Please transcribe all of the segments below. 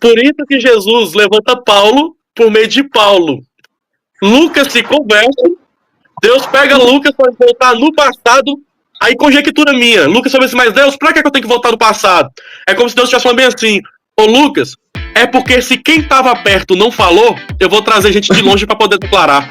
Por isso que Jesus levanta Paulo por meio de Paulo. Lucas se converte, Deus pega Lucas para voltar no passado, aí conjectura minha. Lucas falou assim, mas Deus, pra que eu tenho que voltar no passado? É como se Deus estivesse falando bem assim, ô Lucas, é porque se quem estava perto não falou, eu vou trazer gente de longe para poder declarar.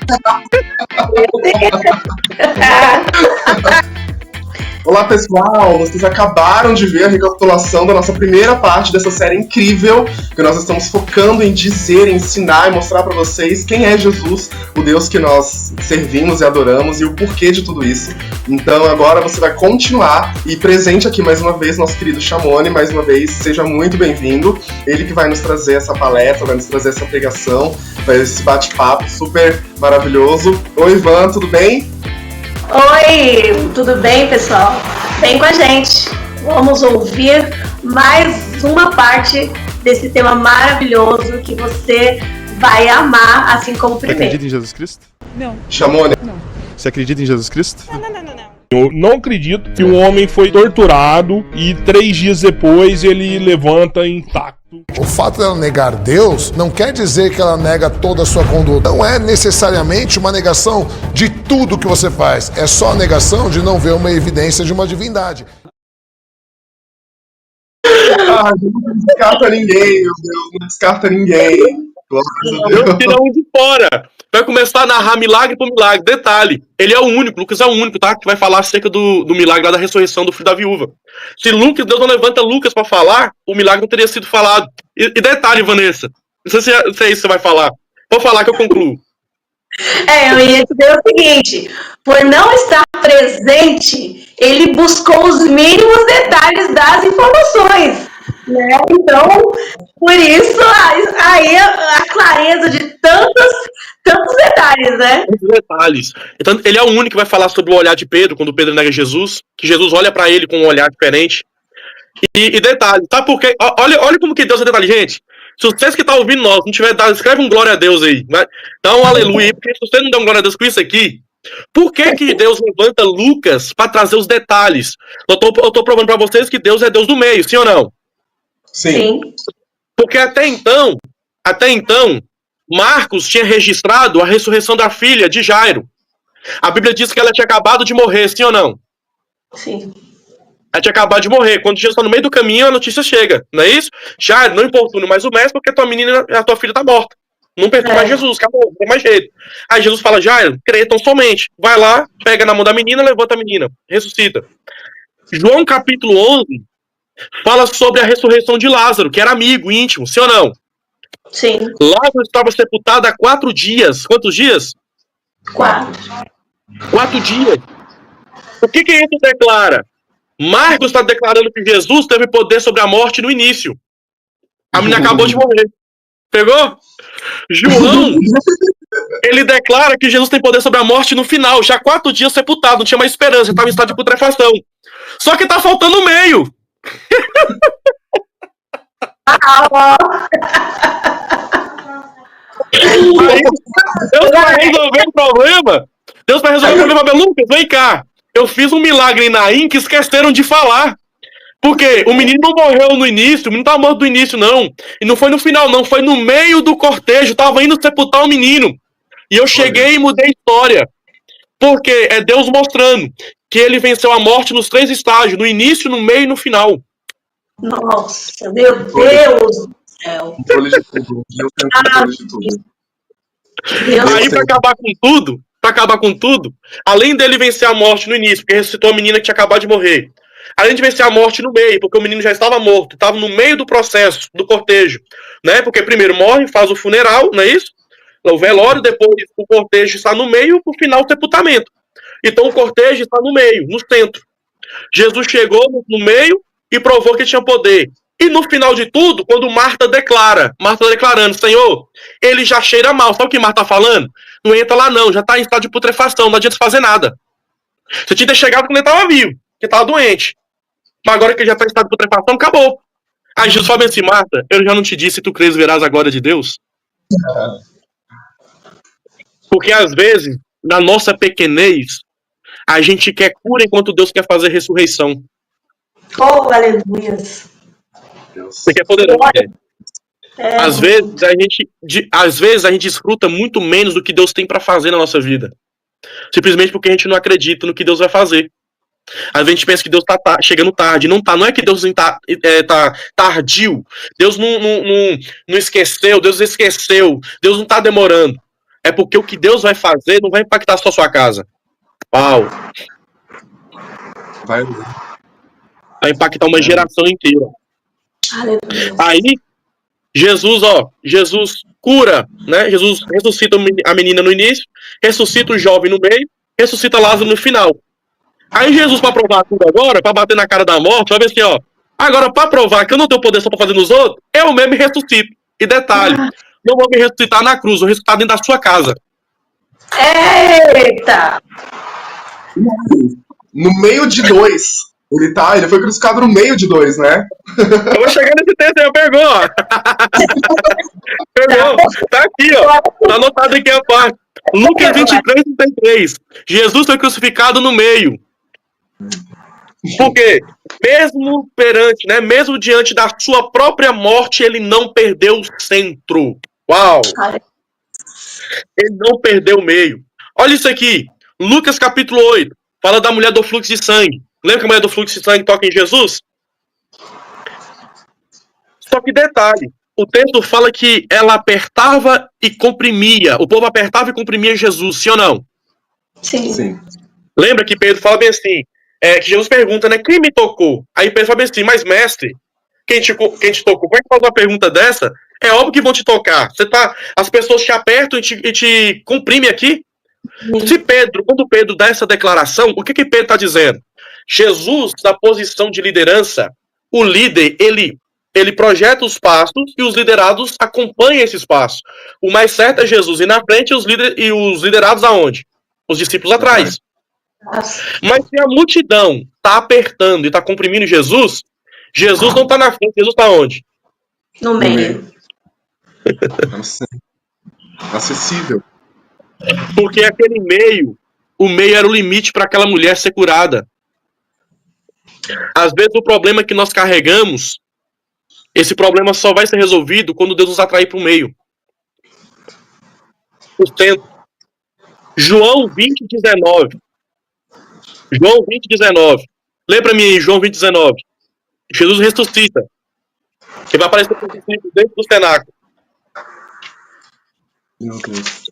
Olá pessoal, vocês acabaram de ver a recapitulação da nossa primeira parte dessa série incrível, que nós estamos focando em dizer, ensinar e mostrar para vocês quem é Jesus, o Deus que nós servimos e adoramos e o porquê de tudo isso. Então agora você vai continuar e presente aqui mais uma vez nosso querido Chamone, mais uma vez, seja muito bem-vindo. Ele que vai nos trazer essa palestra, vai nos trazer essa pregação, vai esse bate-papo super maravilhoso. Oi Ivan, tudo bem? Oi, tudo bem, pessoal? Vem com a gente. Vamos ouvir mais uma parte desse tema maravilhoso que você vai amar, assim como o primeiro. Você acredita em Jesus Cristo? Não. Chamone? Não. Você acredita em Jesus Cristo? Não. Eu não acredito que um homem foi torturado e 3 dias depois ele levanta intacto. O fato dela negar Deus não quer dizer que ela nega toda a sua conduta. Não é necessariamente uma negação de tudo que você faz. É só a negação de não ver uma evidência de uma divindade. Ah, não descarta ninguém, meu Deus, não descarta ninguém. Deus tira um de fora. Vai começar a narrar milagre por milagre. Detalhe, ele é o único, Lucas é o único, tá? Que vai falar acerca do milagre lá da ressurreição do filho da viúva. Se Deus não levanta Lucas pra falar, o milagre não teria sido falado. E detalhe, Vanessa, não sei se é isso que você vai falar. Vou falar que eu concluo. Eu ia dizer o seguinte, por não estar presente, ele buscou os mínimos detalhes das informações, né? Então, por isso, aí a clareza de tantos detalhes, né? Muitos detalhes. Então, ele é o único que vai falar sobre o olhar de Pedro, quando Pedro nega Jesus, que Jesus olha pra ele com um olhar diferente. E detalhe, sabe por quê? Olha como que Deus é detalhe, gente. Se vocês que estão ouvindo nós não tiver dado, escreve um glória a Deus aí. Dá um aleluia aí, porque se você não der um glória a Deus com isso aqui, por que Deus levanta Lucas para trazer os detalhes? Eu tô provando para vocês que Deus é Deus do meio, sim ou não? Sim. Porque até então, Marcos tinha registrado a ressurreição da filha de Jairo. A Bíblia diz que ela tinha acabado de morrer, sim ou não? Sim. Ela tinha acabado de morrer. Quando Jesus está no meio do caminho, a notícia chega, não é isso? Jairo, não importuna mais o mestre, porque a tua filha está morta. Não perturba mais Jesus, acabou, não tem mais jeito. Aí Jesus fala, Jairo, crê tão somente. Vai lá, pega na mão da menina, levanta a menina, ressuscita. João capítulo 11 fala sobre a ressurreição de Lázaro, que era amigo, íntimo, sim ou não? Sim. Lázaro estava sepultado há 4 dias. Quantos dias? 4 dias. O que isso declara? Marcos está declarando que Jesus teve poder sobre a morte no início. A menina acabou de morrer. Pegou? João, ele declara que Jesus tem poder sobre a morte no final. Já 4 dias sepultado, não tinha mais esperança, já estava em estado de putrefação. Só que tá faltando o meio. Aí, Deus vai resolver o problema. Deus vai resolver o problema. Lucas, vem cá. Eu fiz um milagre em Naim que esqueceram de falar. Porque o menino não morreu no início, o menino não tava morto no início, não. E não foi no final, não. Foi no meio do cortejo. Tava indo sepultar o menino. E eu cheguei e mudei a história. Porque é Deus mostrando que ele venceu a morte nos 3 estágios. No início, no meio e no final. Nossa, meu Deus do céu. Controle de tudo. Deus tem controle de tudo. Aí, pra acabar com tudo, além dele vencer a morte no início, porque ressuscitou a menina que tinha acabado de morrer, além de vencer a morte no meio, porque o menino já estava morto, estava no meio do processo, do cortejo, né? Porque primeiro morre, faz o funeral, não é isso? O velório, depois o cortejo está no meio, o final o sepultamento. Então o cortejo está no meio, no centro. Jesus chegou no meio e provou que tinha poder. E no final de tudo, quando Marta declarando, Senhor, ele já cheira mal. Sabe o que Marta tá falando? Não entra lá não, já tá em estado de putrefação, não adianta fazer nada. Você tinha que ter chegado quando ele tava vivo, que tava doente. Mas agora que ele já tá em estado de putrefação, acabou. Aí Jesus fala assim, Marta, eu já não te disse, tu crês e verás a glória de Deus? Porque às vezes, na nossa pequenez, a gente quer cura enquanto Deus quer fazer ressurreição. Oh, aleluia. Você quer poderoso, Às vezes a gente desfruta muito menos do que Deus tem pra fazer na nossa vida. Simplesmente porque a gente não acredita no que Deus vai fazer. Às vezes a gente pensa que Deus tá chegando tarde. Não tá. Não é que Deus tá tardio. Deus não esqueceu. Deus esqueceu. Deus não tá demorando. É porque o que Deus vai fazer não vai impactar só a sua casa. Uau. Vai impactar uma geração inteira. Aleluia. Aí, Jesus cura, né? Jesus ressuscita a menina no início, ressuscita o jovem no meio, ressuscita Lázaro no final. Aí Jesus, pra provar tudo agora, pra bater na cara da morte, vai ver assim, ó. Agora, pra provar que eu não tenho poder só pra fazer nos outros, eu mesmo me ressuscito. E detalhe, não vou me ressuscitar na cruz, vou ressuscitar dentro da sua casa. Eita! No meio de dois. Ele foi crucificado no meio de dois, né? Eu vou chegar nesse texto aí, pegou, ó. Pegou. Tá aqui, ó. Tá anotado aqui a parte. Lucas 23, 33. Jesus foi crucificado no meio. Por quê? Mesmo perante, né? Mesmo diante da sua própria morte, ele não perdeu o centro. Uau! Ele não perdeu o meio. Olha isso aqui. Lucas capítulo 8. Fala da mulher do fluxo de sangue. Lembra que a mulher do fluxo de sangue toca em Jesus? Só que detalhe. O texto fala que ela apertava e comprimia. O povo apertava e comprimia Jesus, sim ou não? Sim. Lembra que Pedro fala bem assim, que Jesus pergunta, né, quem me tocou? Aí Pedro fala bem assim, mas mestre, quem te tocou? Como é que faz uma pergunta dessa? É óbvio que vão te tocar. As pessoas te apertam e te comprimem aqui. Quando Pedro dá essa declaração, o que Pedro está dizendo? Jesus, na posição de liderança, o líder, ele projeta os passos e os liderados acompanham esses passos. O mais certo é Jesus ir na frente e os liderados aonde? Os discípulos atrás. Mas se a multidão está apertando e está comprimindo Jesus, Jesus não está na frente, Jesus está onde? No meio. Acessível. Porque aquele meio, o meio era o limite para aquela mulher ser curada. Às vezes o problema que nós carregamos, esse problema só vai ser resolvido quando Deus nos atrair para o meio. O centro. João 20, 19. João 20, 19. Lembra-me aí, João 20, 19. Jesus ressuscita. Que vai aparecer com os discípulos dentro do cenáculo. Meu Deus.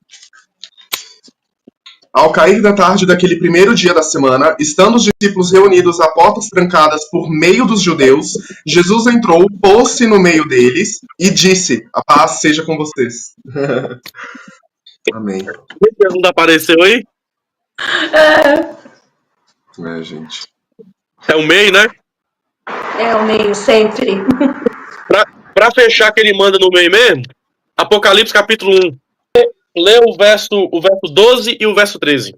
Ao cair da tarde daquele primeiro dia da semana, estando os discípulos reunidos a portas trancadas por meio dos judeus, Jesus entrou, pôs-se no meio deles e disse, a paz seja com vocês. Amém. Jesus não apareceu aí? Gente. É o meio, né? É o meio, sempre. Pra fechar que ele manda no meio mesmo, Apocalipse capítulo 1. Lê o verso 12 e o verso 13.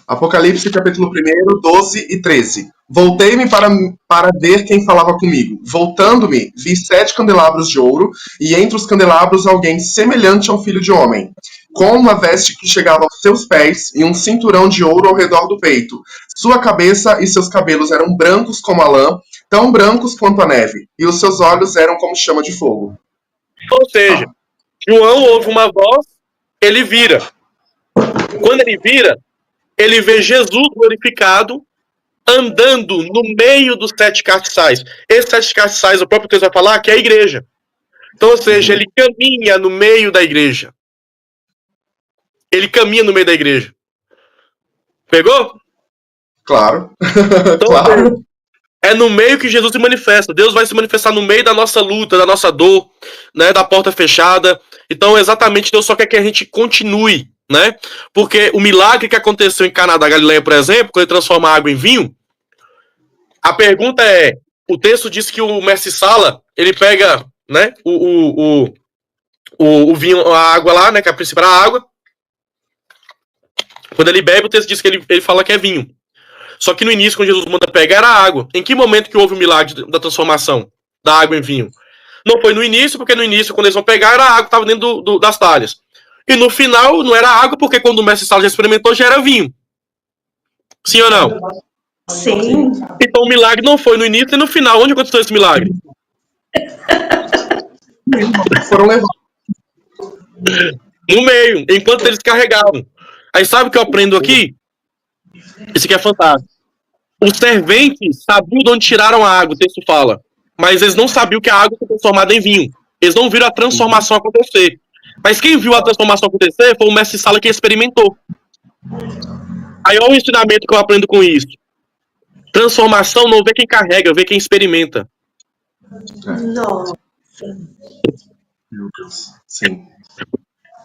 Apocalipse capítulo 1, 12 e 13. Voltei-me para ver quem falava comigo. Voltando-me, vi 7 candelabros de ouro, e entre os candelabros alguém semelhante ao filho de homem, com uma veste que chegava aos seus pés e um cinturão de ouro ao redor do peito. Sua cabeça e seus cabelos eram brancos como a lã, tão brancos quanto a neve, e os seus olhos eram como chama de fogo. Ou seja, João ouve uma voz, ele vira. Quando ele vira, ele vê Jesus glorificado andando no meio dos 7 castiçais. Esses 7 castiçais, o próprio texto vai falar que é a igreja. Então, ou seja, ele caminha no meio da igreja. Ele caminha no meio da igreja. Pegou? Claro. Então, Claro. é no meio que Jesus se manifesta. Deus vai se manifestar no meio da nossa luta, da nossa dor, né, da porta fechada. Então, exatamente, Deus só quer que a gente continue, né? Porque o milagre que aconteceu em Caná da Galileia, por exemplo, quando ele transforma a água em vinho, a pergunta é, o texto diz que o mestre Sala, ele pega, né, o vinho, a água lá, né, que a princípio era a água. Quando ele bebe, o texto diz que ele fala que é vinho. Só que no início, quando Jesus manda pegar, era água. Em que momento que houve o milagre da transformação da água em vinho? Não foi no início, porque no início, quando eles vão pegar, era a água que estava dentro das talhas. E no final, não era água, porque quando o mestre Sala já experimentou, já era vinho. Sim ou não? Sim. Então o milagre não foi no início e no final. Onde aconteceu esse milagre? Foram levados. No meio, enquanto eles carregavam. Aí sabe o que eu aprendo aqui? Isso aqui é fantástico. Os serventes sabiam de onde tiraram a água, o texto fala. Mas eles não sabiam que a água foi transformada em vinho. Eles não viram a transformação acontecer. Mas quem viu a transformação acontecer foi o mestre Sala que experimentou. Aí olha o ensinamento que eu aprendo com isso. Transformação não vê quem carrega, vê quem experimenta. Nossa. Meu Deus. Sim.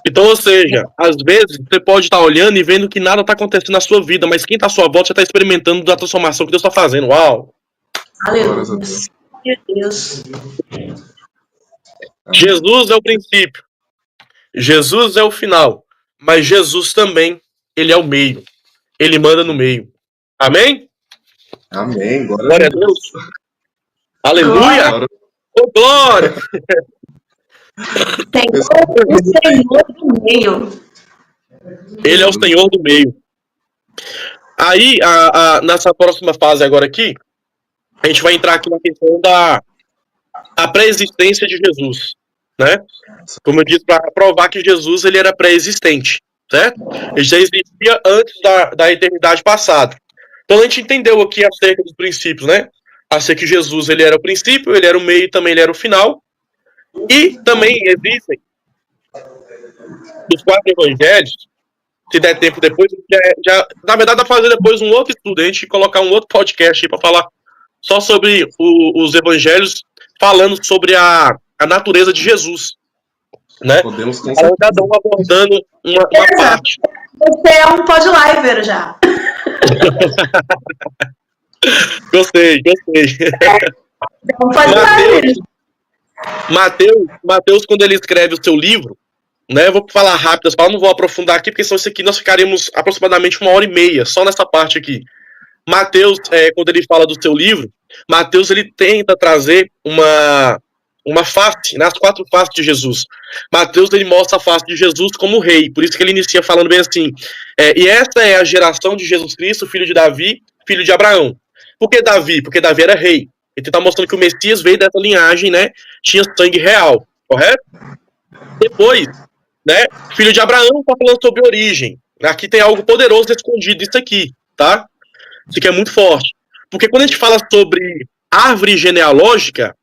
Então, ou seja, às vezes você pode estar olhando e vendo que nada está acontecendo na sua vida, mas quem está à sua volta já está experimentando da transformação que Deus está fazendo. Uau! Aleluia. Meu Deus. Jesus é o princípio. Jesus é o final. Mas Jesus também, ele é o meio. Ele manda no meio. Amém? Amém. Glória a Deus. Aleluia! Glória. Ô, glória! O Senhor do meio. Ele é o Senhor do meio. Aí, nessa próxima fase agora aqui, a gente vai entrar aqui na questão da pré-existência de Jesus, né? Como eu disse, para provar que Jesus ele era pré-existente, certo? Ele já existia antes da eternidade passada. Então a gente entendeu aqui acerca dos princípios, né? Acerca que Jesus ele era o princípio, ele era o meio, também ele era o final. E também existem os 4 evangelhos. Se der tempo depois, na verdade, dá pra fazer depois um outro estudo, a gente colocar um outro podcast aí pra falar só sobre os evangelhos, falando sobre a natureza de Jesus, né? Podemos Cada um abordando uma parte. Você é um pod-liver já. Gostei. É um pod-liver. Mateus, quando ele escreve o seu livro, né? Eu vou falar rápido, não vou aprofundar aqui, porque senão isso aqui nós ficaremos aproximadamente 1h30 só nessa parte aqui. Mateus, quando ele fala do seu livro, Mateus ele tenta trazer uma face, nas 4 faces de Jesus. Mateus ele mostra a face de Jesus como rei, por isso que ele inicia falando bem assim, e essa é a geração de Jesus Cristo, filho de Davi, filho de Abraão. Por que Davi? Porque Davi era rei. Ele está mostrando que o Messias veio dessa linhagem, né? Tinha sangue real, correto? Depois, né? Filho de Abraão está falando sobre origem. Aqui tem algo poderoso escondido nisso aqui, tá? Isso aqui é muito forte. Porque quando a gente fala sobre árvore genealógica,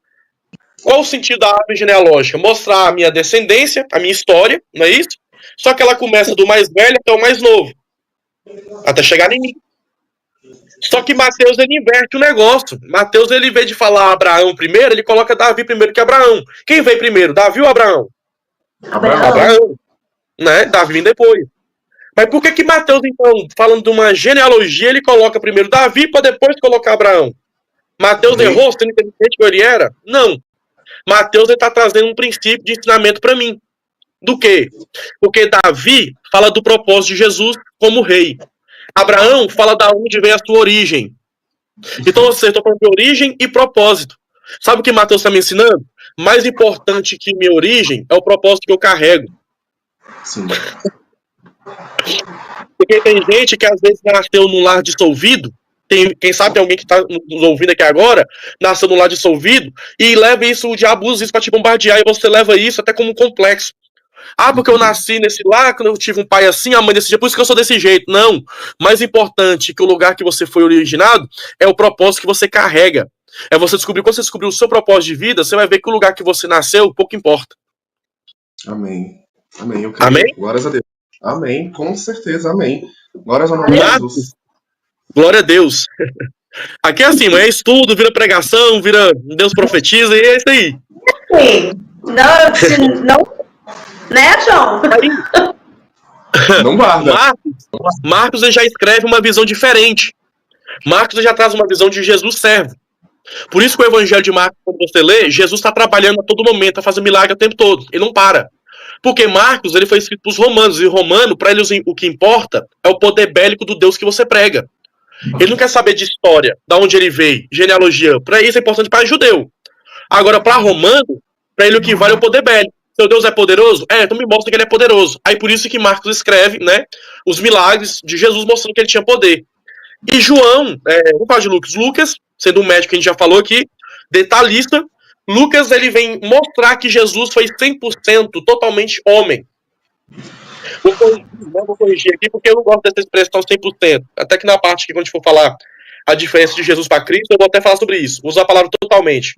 qual o sentido da árvore genealógica? Mostrar a minha descendência, a minha história, não é isso? Só que ela começa do mais velho até o mais novo. Até chegar em mim. Só que Mateus, ele inverte o negócio. Mateus, ele, em vez de falar Abraão primeiro, ele coloca Davi primeiro que Abraão. Quem veio primeiro, Davi ou Abraão? Abraão. Né? Davi vem depois. Mas por que Mateus, então, falando de uma genealogia, ele coloca primeiro Davi para depois colocar Abraão? Mateus errou, sendo inteligente que ele era? Não. Mateus está trazendo um princípio de ensinamento para mim. Do quê? Porque Davi fala do propósito de Jesus como rei. Abraão fala da onde vem a sua origem. Então, você está falando de origem e propósito. Sabe o que Mateus está me ensinando? Mais importante que minha origem é o propósito que eu carrego. Sim. Porque tem gente que às vezes nasceu num lar dissolvido, quem sabe tem alguém que está nos ouvindo aqui agora, nasceu num lar dissolvido, e leva isso, o diabo usa isso para te bombardear, e você leva isso até como um complexo. Ah, porque eu nasci nesse lar, quando eu tive um pai assim, a mãe desse jeito, por isso que eu sou desse jeito. Não. Mais importante que o lugar que você foi originado é o propósito que você carrega. É você descobrir, quando você descobrir o seu propósito de vida, você vai ver que o lugar que você nasceu, pouco importa. Amém. Amém. Eu creio. Amém? Glórias a Deus. Amém. Com certeza. Amém. Glórias ao nome de Jesus. Glória a Deus. Aqui é assim, é estudo, vira pregação, vira Deus profetiza, e é isso aí. Sim. Não, né, João? Não guarda. Marcos já escreve uma visão diferente. Marcos já traz uma visão de Jesus servo. Por isso que o evangelho de Marcos, quando você lê, Jesus está trabalhando a todo momento, está fazendo milagre o tempo todo. Ele não para. Porque Marcos ele foi escrito para os romanos, e romano, para eles o que importa é o poder bélico do Deus que você prega. Ele não quer saber de história, de onde ele veio, genealogia. Para isso é importante para judeu. Agora, para romano, para ele o que vale é o poder bélico. Seu Deus é poderoso? Então me mostra que ele é poderoso. Aí por isso que Marcos escreve, né, os milagres de Jesus mostrando que ele tinha poder. E João, vamos falar de Lucas, sendo um médico que a gente já falou aqui, detalhista, Lucas, ele vem mostrar que Jesus foi 100% totalmente homem. Vou corrigir aqui, porque eu não gosto dessa expressão 100%. Até que na parte que, quando a gente for falar a diferença de Jesus para Cristo, eu vou até falar sobre isso. Vou usar a palavra totalmente.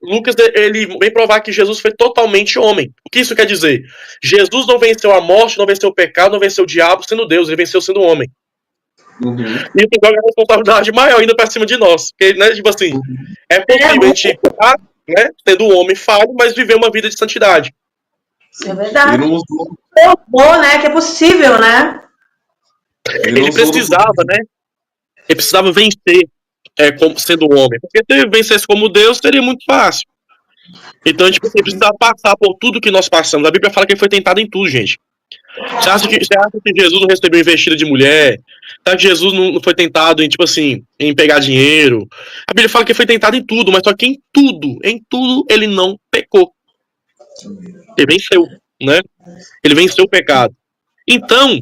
Lucas, ele vem provar que Jesus foi totalmente homem. O que isso quer dizer? Jesus não venceu a morte, não venceu o pecado, não venceu o diabo sendo Deus, ele venceu sendo homem. E isso joga uma responsabilidade maior ainda para cima de nós. Porque, né, tipo assim, é possível a gente estar, né, sendo um homem falho, mas viver uma vida de santidade. É verdade. Provou, né, que é possível, né? Ele precisava, né? Ele precisava vencer como sendo homem. Porque se ele vencesse como Deus, seria muito fácil. Então, tipo, ele precisava passar por tudo que nós passamos. A Bíblia fala que ele foi tentado em tudo, gente. Você acha que Jesus não recebeu investida de mulher? Você acha que Jesus não foi tentado em, tipo assim, em pegar dinheiro? A Bíblia fala que ele foi tentado em tudo, mas só que em tudo, ele não pecou. Ele venceu, né? Ele venceu o pecado. Então,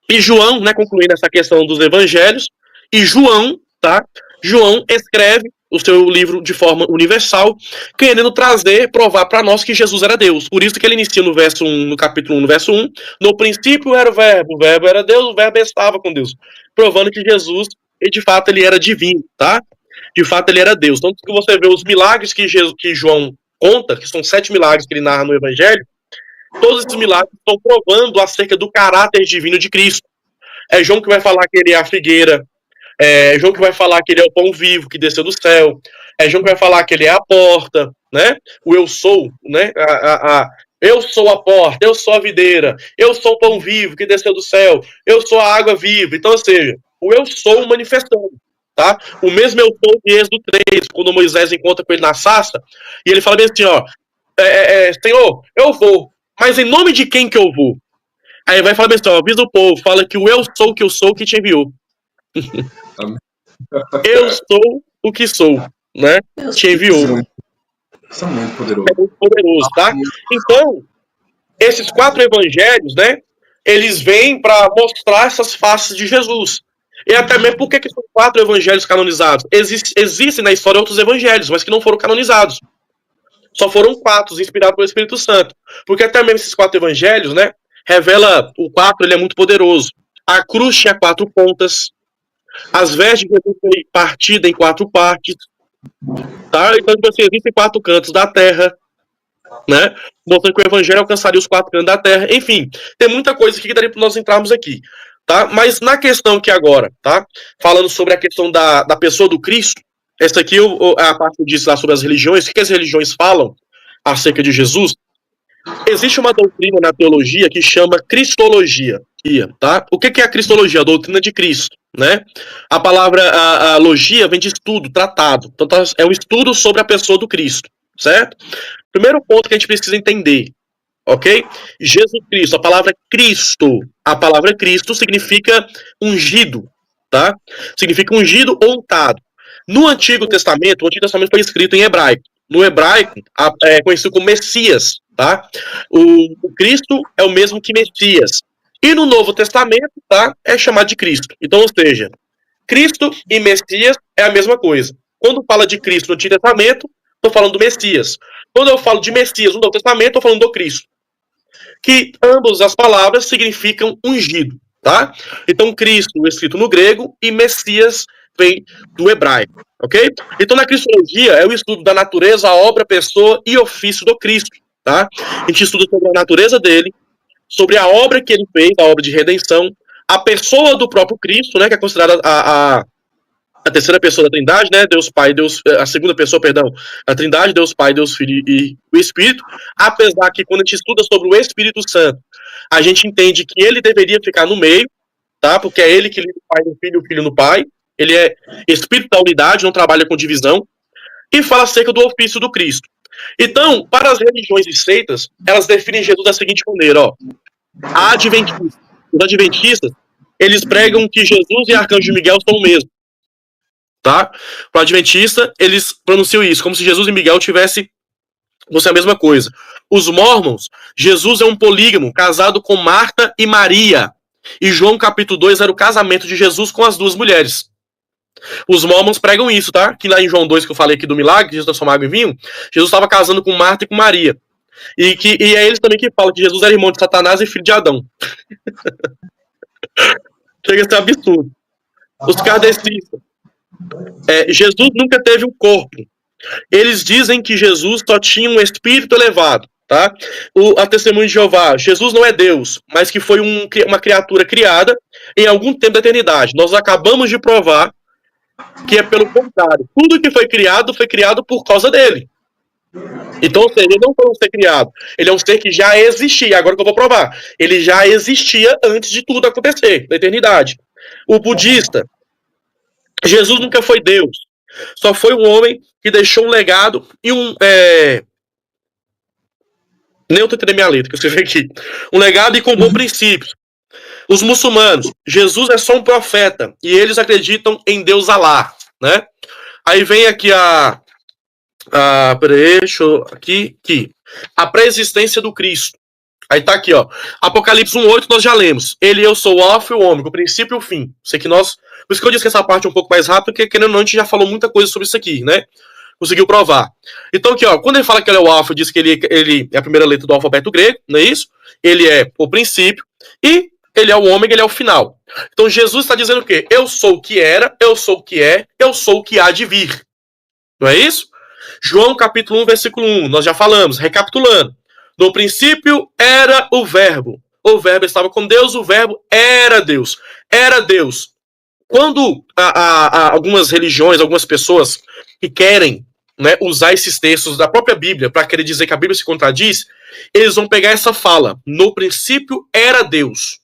e João, né, concluindo essa questão dos evangelhos, e João, tá? João escreve o seu livro de forma universal, querendo provar para nós que Jesus era Deus. Por isso que ele inicia no verso 1, no capítulo 1, no verso 1, no princípio era o verbo era Deus, o verbo estava com Deus. Provando que Jesus, de fato, ele era divino, tá? De fato, ele era Deus. Tanto que você vê os milagres que João conta, que são 7 milagres que ele narra no Evangelho, todos esses milagres estão provando acerca do caráter divino de Cristo. É João que vai falar que ele é a figueira, é João que vai falar que ele é o pão vivo que desceu do céu, é João que vai falar que ele é a porta, né? O eu sou, né? Eu sou a porta, eu sou a videira, eu sou o pão vivo que desceu do céu, eu sou a água viva. Então, ou seja, o eu sou manifestando, tá? O mesmo eu sou de Êxodo 3, quando Moisés encontra com ele na sarça, e ele fala bem assim, ó, Senhor, eu vou, mas em nome de quem que eu vou? Aí vai falar bem assim, ó, avisa o povo, fala que o eu sou que te enviou. Eu sou o que sou, né? Te enviou. Isso é muito poderoso. É muito poderoso, tá? Então, esses 4 evangelhos, né? Eles vêm para mostrar essas faces de Jesus. E até mesmo por que são 4 evangelhos canonizados? Existem na história outros evangelhos, mas que não foram canonizados. Só foram 4, inspirados pelo Espírito Santo. Porque até mesmo esses 4 evangelhos, né? Revela, o 4, ele é muito poderoso. A cruz tinha 4 pontas. As vestes de Jesus foi partida em 4 partes. Tá? Então, assim, existem 4 cantos da terra, né? Mostrando que o evangelho alcançaria os 4 cantos da terra. Enfim, tem muita coisa aqui que daria para nós entrarmos aqui. Tá? Mas na questão aqui agora, tá? Falando sobre a questão da pessoa do Cristo, essa aqui é a parte que diz lá sobre as religiões. O que as religiões falam acerca de Jesus? Existe uma doutrina na teologia que chama cristologia, tá? O que é a cristologia? A doutrina de Cristo, né? A palavra a logia vem de estudo, tratado. Então é um estudo sobre a pessoa do Cristo, certo? Primeiro ponto que a gente precisa entender, ok? Jesus Cristo, a palavra Cristo significa ungido, tá? Significa ungido ou untado. No Antigo Testamento, o Antigo Testamento foi escrito em hebraico. No hebraico, é conhecido como Messias, tá? O Cristo é o mesmo que Messias. E no Novo Testamento, tá? É chamado de Cristo. Então, ou seja, Cristo e Messias é a mesma coisa. Quando fala de Cristo no Antigo Testamento, estou falando do Messias. Quando eu falo de Messias no Novo Testamento, estou falando do Cristo. Que ambas as palavras significam ungido, tá? Então, Cristo escrito no grego e Messias vem do hebraico, ok? Então, na cristologia é o estudo da natureza, a obra, pessoa e ofício do Cristo, tá? A gente estuda sobre a natureza dele, sobre a obra que ele fez, a obra de redenção, a pessoa do próprio Cristo, né, que é considerada a terceira pessoa da Trindade, né, Deus Pai, a segunda pessoa, perdão, a Trindade, Deus Pai, Deus Filho e o Espírito, apesar que quando a gente estuda sobre o Espírito Santo, a gente entende que ele deveria ficar no meio, tá, porque é ele que liga o Pai no Filho e o Filho no Pai, ele é Espírito da unidade, não trabalha com divisão, e fala acerca do ofício do Cristo. Então, para as religiões e seitas, elas definem Jesus da seguinte maneira, ó, os adventistas, eles pregam que Jesus e Arcanjo Miguel são o mesmo, tá? Para o adventista, eles pronunciam isso, como se Jesus e Miguel fossem a mesma coisa. Os mormons, Jesus é um polígamo, casado com Marta e Maria, e João capítulo 2 era o casamento de Jesus com as 2 mulheres. Os mormons pregam isso, tá? Que lá em João 2, que eu falei aqui do milagre, Jesus transformou água em vinho, Jesus estava casando com Marta e com Maria. E é eles também que falam que Jesus era irmão de Satanás e filho de Adão. Chega a ser absurdo. Os kardecistas. Jesus nunca teve um corpo. Eles dizem que Jesus só tinha um espírito elevado, tá? A Testemunha de Jeová, Jesus não é Deus, mas que foi uma criatura criada em algum tempo da eternidade. Nós acabamos de provar que é pelo contrário. Tudo que foi criado por causa dele. Então, ou seja, ele não foi um ser criado. Ele é um ser que já existia. Agora que eu vou provar. Ele já existia antes de tudo acontecer, na eternidade. O budista, Jesus nunca foi Deus. Só foi um homem que deixou um legado e nem eu tô entendendo minha letra, que eu escrevi aqui. Um legado e com bons princípios. Os muçulmanos, Jesus é só um profeta. E eles acreditam em Deus Alá, né? Aí vem aqui peraí, deixa eu... Aqui. A pré-existência do Cristo. Aí tá aqui, ó. Apocalipse 1:8 nós já lemos. Ele, eu sou o alfa e o ômega, o princípio e o fim. Sei que nós... Por isso que eu disse que essa parte é um pouco mais rápida, porque querendo ou não, a gente já falou muita coisa sobre isso aqui, né? Conseguiu provar. Então aqui, ó, quando ele fala que ele é o alfa, diz que ele é a primeira letra do alfabeto grego, não é isso? Ele é o princípio e ele é o ômega, ele é o final. Então Jesus está dizendo o quê? Eu sou o que era, eu sou o que é, eu sou o que há de vir. Não é isso? João capítulo 1, versículo 1, nós já falamos, recapitulando. No princípio era o verbo estava com Deus, o verbo era Deus. Era Deus. Quando algumas religiões, algumas pessoas que querem, né, usar esses textos da própria Bíblia para querer dizer que a Bíblia se contradiz, eles vão pegar essa fala, no princípio era Deus.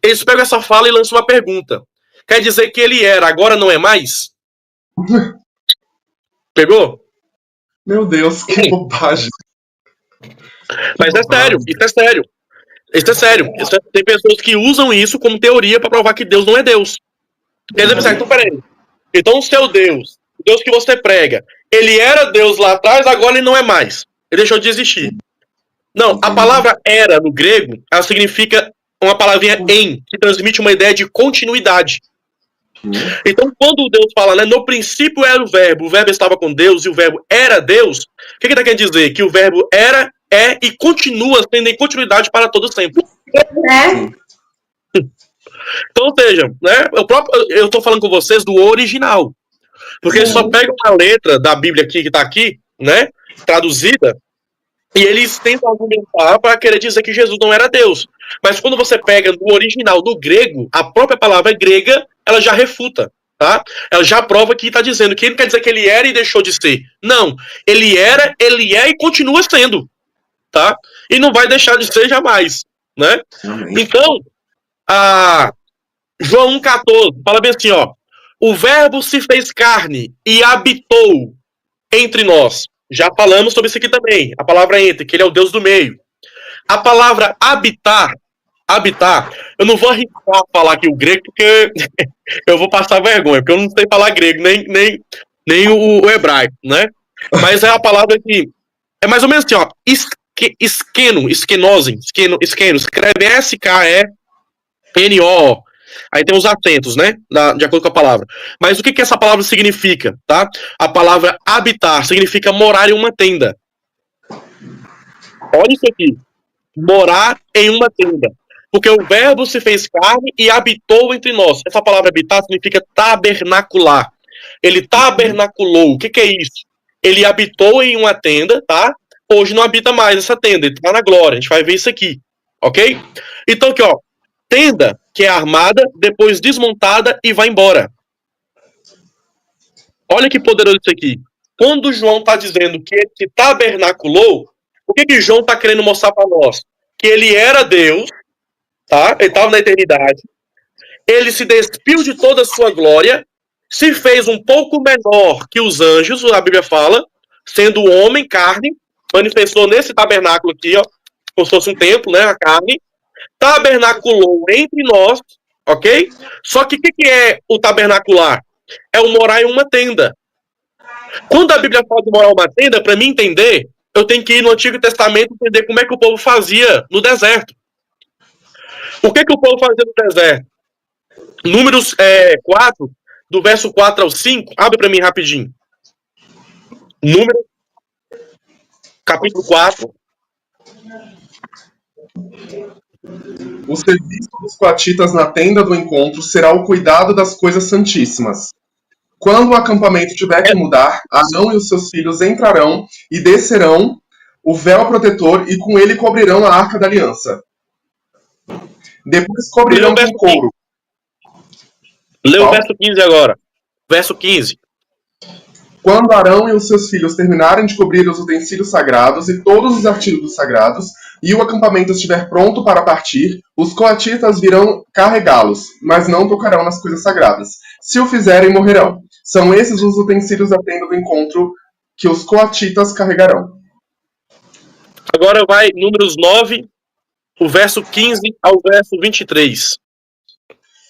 Eles pegam essa fala e lançam uma pergunta. Quer dizer que ele era, agora não é mais? Pegou? Meu Deus, que bobagem. Mas é sério, isso é sério. Isso é sério. Tem pessoas que usam isso como teoria para provar que Deus não é Deus. Quer dizer, então peraí. Então o seu Deus, o Deus que você prega, ele era Deus lá atrás, agora ele não é mais. Ele deixou de existir. Não, a palavra era no grego, ela significa uma palavrinha em, que transmite uma ideia de continuidade. Então, quando Deus fala, né, no princípio era o verbo estava com Deus e o verbo era Deus, o que ele quer dizer? Que o verbo era, é e continua tendo em continuidade para todo sempre. Então, ou seja, né, eu estou falando com vocês do original. Porque eles só pegam a letra da Bíblia aqui, que está aqui, né, traduzida, e eles tentam argumentar para querer dizer que Jesus não era Deus. Mas quando você pega no original do grego, a própria palavra grega, ela já refuta, tá? Ela já prova que está dizendo que ele não quer dizer que ele era e deixou de ser. Não, ele era, ele é e continua sendo, tá? E não vai deixar de ser jamais, né? Então, João 1,14, fala bem assim, ó. O verbo se fez carne e habitou entre nós. Já falamos sobre isso aqui também. A palavra entre, que ele é o Deus do meio. A palavra habitar, eu não vou arriscar falar aqui o grego, porque eu vou passar vergonha, porque eu não sei falar grego, nem o hebraico, né? Mas é a palavra que é mais ou menos assim, ó. Esquenose, escreve S-K-E-N-O. Aí tem os acentos, né? De acordo com a palavra. Mas o que essa palavra significa, tá? A palavra habitar significa morar em uma tenda. Olha isso aqui. Morar em uma tenda. Porque o verbo se fez carne e habitou entre nós. Essa palavra habitar significa tabernacular. Ele tabernaculou. O que é isso? Ele habitou em uma tenda, tá? Hoje não habita mais essa tenda. Ele está na glória. A gente vai ver isso aqui. Ok? Então aqui, ó. Tenda que é armada, depois desmontada e vai embora. Olha que poderoso isso aqui. Quando João está dizendo que ele se tabernaculou, o que João está querendo mostrar para nós? Que ele era Deus, tá? Ele estava na eternidade. Ele se despiu de toda a sua glória, se fez um pouco menor que os anjos, a Bíblia fala, sendo homem, carne, manifestou nesse tabernáculo aqui, ó, como se fosse um templo, né, a carne, tabernaculou entre nós, ok? Só que o que é o tabernacular? É o morar em uma tenda. Quando a Bíblia fala de morar em uma tenda, para mim entender, eu tenho que ir no Antigo Testamento e entender como é que o povo fazia no deserto. O que o povo fazia no deserto? Números 4 do verso 4 ao 5, abre para mim rapidinho. Número, capítulo 4. O serviço dos coatitas na tenda do encontro será o cuidado das coisas santíssimas. Quando o acampamento tiver que mudar, Arão e os seus filhos entrarão e descerão o véu protetor e com ele cobrirão a arca da aliança. Depois cobrirão com couro. Lê o Qual? verso 15 agora. Verso 15. Quando Arão e os seus filhos terminarem de cobrir os utensílios sagrados e todos os artigos sagrados, e o acampamento estiver pronto para partir, os coatitas virão carregá-los, mas não tocarão nas coisas sagradas. Se o fizerem, morrerão. São esses os utensílios da tenda do encontro que os coatitas carregarão. Agora vai Números 9, o verso 15 ao verso 23.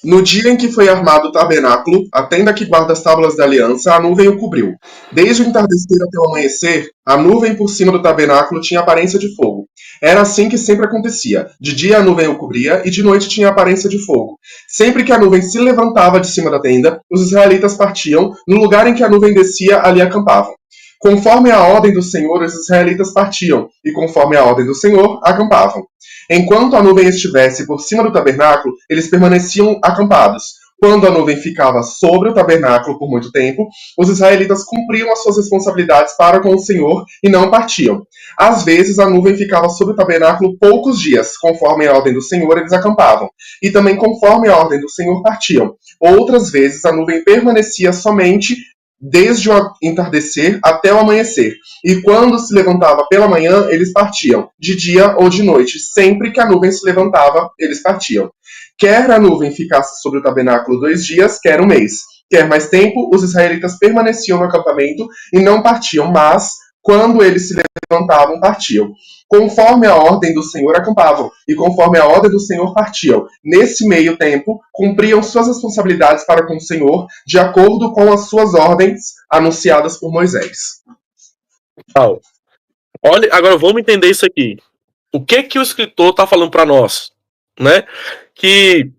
No dia em que foi armado o tabernáculo, a tenda que guarda as tábuas da aliança, a nuvem o cobriu. Desde o entardecer até o amanhecer, a nuvem por cima do tabernáculo tinha aparência de fogo. Era assim que sempre acontecia. De dia a nuvem o cobria e de noite tinha aparência de fogo. Sempre que a nuvem se levantava de cima da tenda, os israelitas partiam. No lugar em que a nuvem descia, ali acampavam. Conforme a ordem do Senhor, os israelitas partiam, e conforme a ordem do Senhor, acampavam. Enquanto a nuvem estivesse por cima do tabernáculo, eles permaneciam acampados. Quando a nuvem ficava sobre o tabernáculo por muito tempo, os israelitas cumpriam as suas responsabilidades para com o Senhor e não partiam. Às vezes, a nuvem ficava sobre o tabernáculo poucos dias. Conforme a ordem do Senhor, eles acampavam. E também conforme a ordem do Senhor, partiam. Outras vezes, a nuvem permanecia somente desde o entardecer até o amanhecer. E quando se levantava pela manhã, eles partiam, de dia ou de noite. Sempre que a nuvem se levantava, eles partiam. Quer a nuvem ficasse sobre o tabernáculo 2 dias, quer um mês. Quer mais tempo, os israelitas permaneciam no acampamento e não partiam, mas, quando eles se levantavam, partiam. Conforme a ordem do Senhor acampavam, e conforme a ordem do Senhor partiam. Nesse meio tempo, cumpriam suas responsabilidades para com o Senhor, de acordo com as suas ordens anunciadas por Moisés. Olha, agora vamos entender isso aqui. O que o escritor está falando para nós, né? Que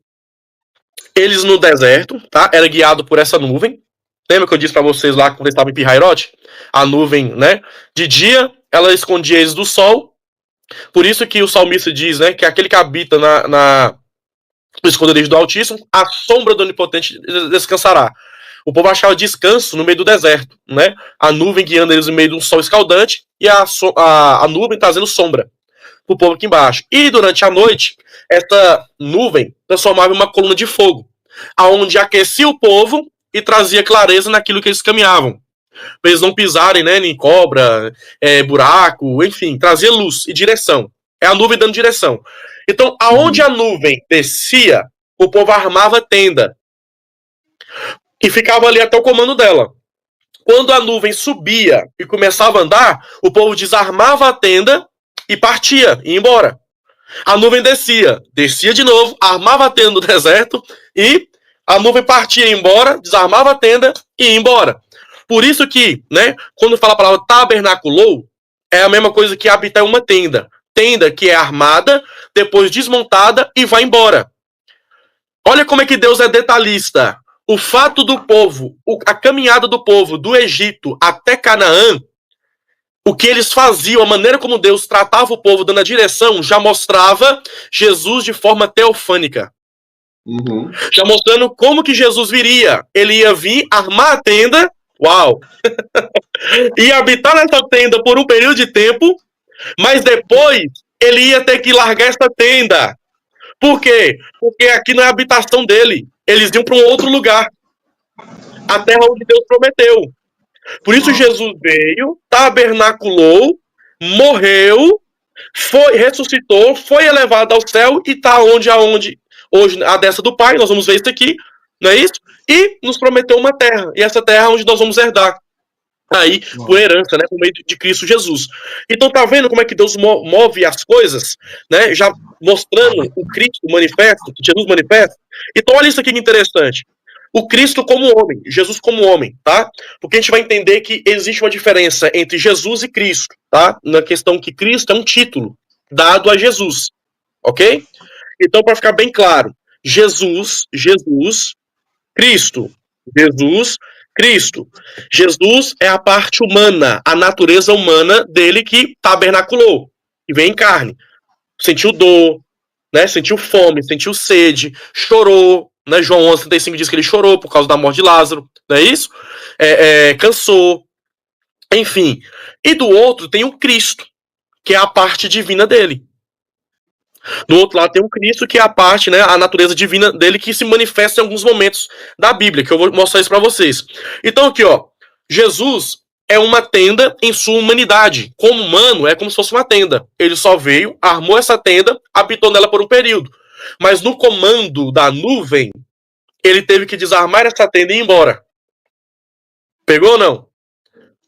eles no deserto, tá? Era guiado por essa nuvem. Lembra que eu disse para vocês lá quando eles estavam em Pirairote? A nuvem, né? De dia, ela escondia eles do sol. Por isso que o salmista diz, né, que aquele que habita no esconderijo do Altíssimo, a sombra do Onipotente descansará. O povo achava descanso no meio do deserto, né? A nuvem guiando eles no meio de um sol escaldante e a nuvem trazendo sombra pro povo aqui embaixo. E durante a noite, essa nuvem transformava em uma coluna de fogo, aonde aquecia o povo e trazia clareza naquilo que eles caminhavam. Para eles não pisarem, né, em cobra, buraco, enfim, trazia luz e direção. É a nuvem dando direção. Então, aonde a nuvem descia, o povo armava tenda e ficava ali até o comando dela. Quando a nuvem subia e começava a andar, o povo desarmava a tenda e partia, ia embora. A nuvem descia de novo, armava a tenda no deserto e a nuvem partia, ia embora, desarmava a tenda e ia embora. Por isso que, né, quando fala a palavra tabernaculou, é a mesma coisa que habitar em uma tenda. Tenda que é armada, depois desmontada e vai embora. Olha como é que Deus é detalhista. O fato do povo, a caminhada do povo do Egito até Canaã, o que eles faziam, a maneira como Deus tratava o povo dando a direção, já mostrava Jesus de forma teofânica. Já mostrando como que Jesus viria. Ele ia vir, armar a tenda, uau! Ia habitar nessa tenda por um período de tempo, mas depois ele ia ter que largar essa tenda. Por quê? Porque aqui não é a habitação dele. Eles iam para um outro lugar. A terra onde Deus prometeu. Por isso Jesus veio, tabernaculou, morreu, ressuscitou, foi elevado ao céu e está onde hoje a destra do Pai, nós vamos ver isso aqui, não é isso? E nos prometeu uma terra, e essa terra é onde nós vamos herdar. Aí, por herança, né, por meio de Cristo Jesus. Então tá vendo como é que Deus move as coisas, né, já mostrando o Cristo manifesto, Jesus manifesto. Então olha isso aqui que interessante. O Cristo como homem, Jesus como homem, tá? Porque a gente vai entender que existe uma diferença entre Jesus e Cristo, tá? Na questão que Cristo é um título dado a Jesus, ok? Então, para ficar bem claro, Jesus, Cristo, Jesus Cristo. Jesus é a parte humana, a natureza humana dele que tabernaculou, que vem em carne. Sentiu dor, né? Sentiu fome, sentiu sede, chorou, né? João 11:35 diz que ele chorou por causa da morte de Lázaro, não é isso? Cansou, enfim. E do outro tem o Cristo, que é a parte divina dele. Do outro lado tem o Cristo, que é a parte, né, a natureza divina dele, que se manifesta em alguns momentos da Bíblia, que eu vou mostrar isso para vocês. Então aqui, ó, Jesus é uma tenda em sua humanidade. Como humano, é como se fosse uma tenda. Ele só veio, armou essa tenda, habitou nela por um período. Mas no comando da nuvem, ele teve que desarmar essa tenda e ir embora. Pegou ou não?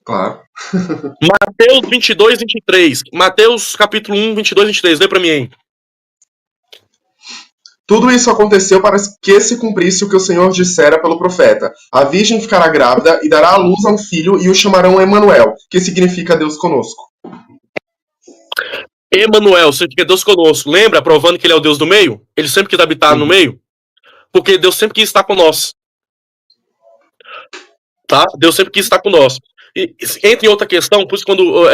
Claro. Mateus 22:23. Mateus capítulo 1, 22:23. Lê pra mim aí. Tudo isso aconteceu para que se cumprisse o que o Senhor dissera pelo profeta. A virgem ficará grávida e dará à luz a um filho e o chamarão Emanuel, que significa Deus conosco. Emanuel, significa Deus conosco. Lembra, provando que ele é o Deus do meio? Ele sempre quis habitar no meio? Porque Deus sempre quis estar com nós. Tá? Deus sempre quis estar com nós. E entra em outra questão, por isso quando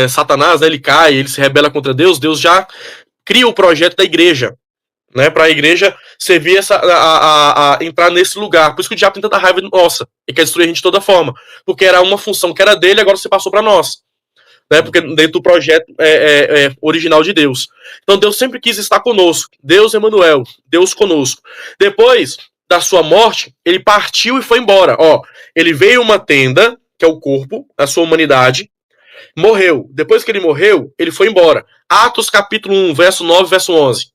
Satanás, né, ele cai, ele se rebela contra Deus, Deus já cria o projeto da igreja, né, para a igreja servir a entrar nesse lugar. Por isso que o diabo tem tanta raiva nossa e quer destruir a gente de toda forma, porque era uma função que era dele, agora você passou para nós, né, porque dentro do projeto original de Deus. Então Deus sempre quis estar conosco. Deus Emanuel, Deus conosco. Depois da sua morte, ele partiu e foi embora. Ó, ele veio uma tenda, que é o corpo, a sua humanidade, morreu. Depois que ele morreu, ele foi embora. Atos capítulo 1, verso 9, verso 11.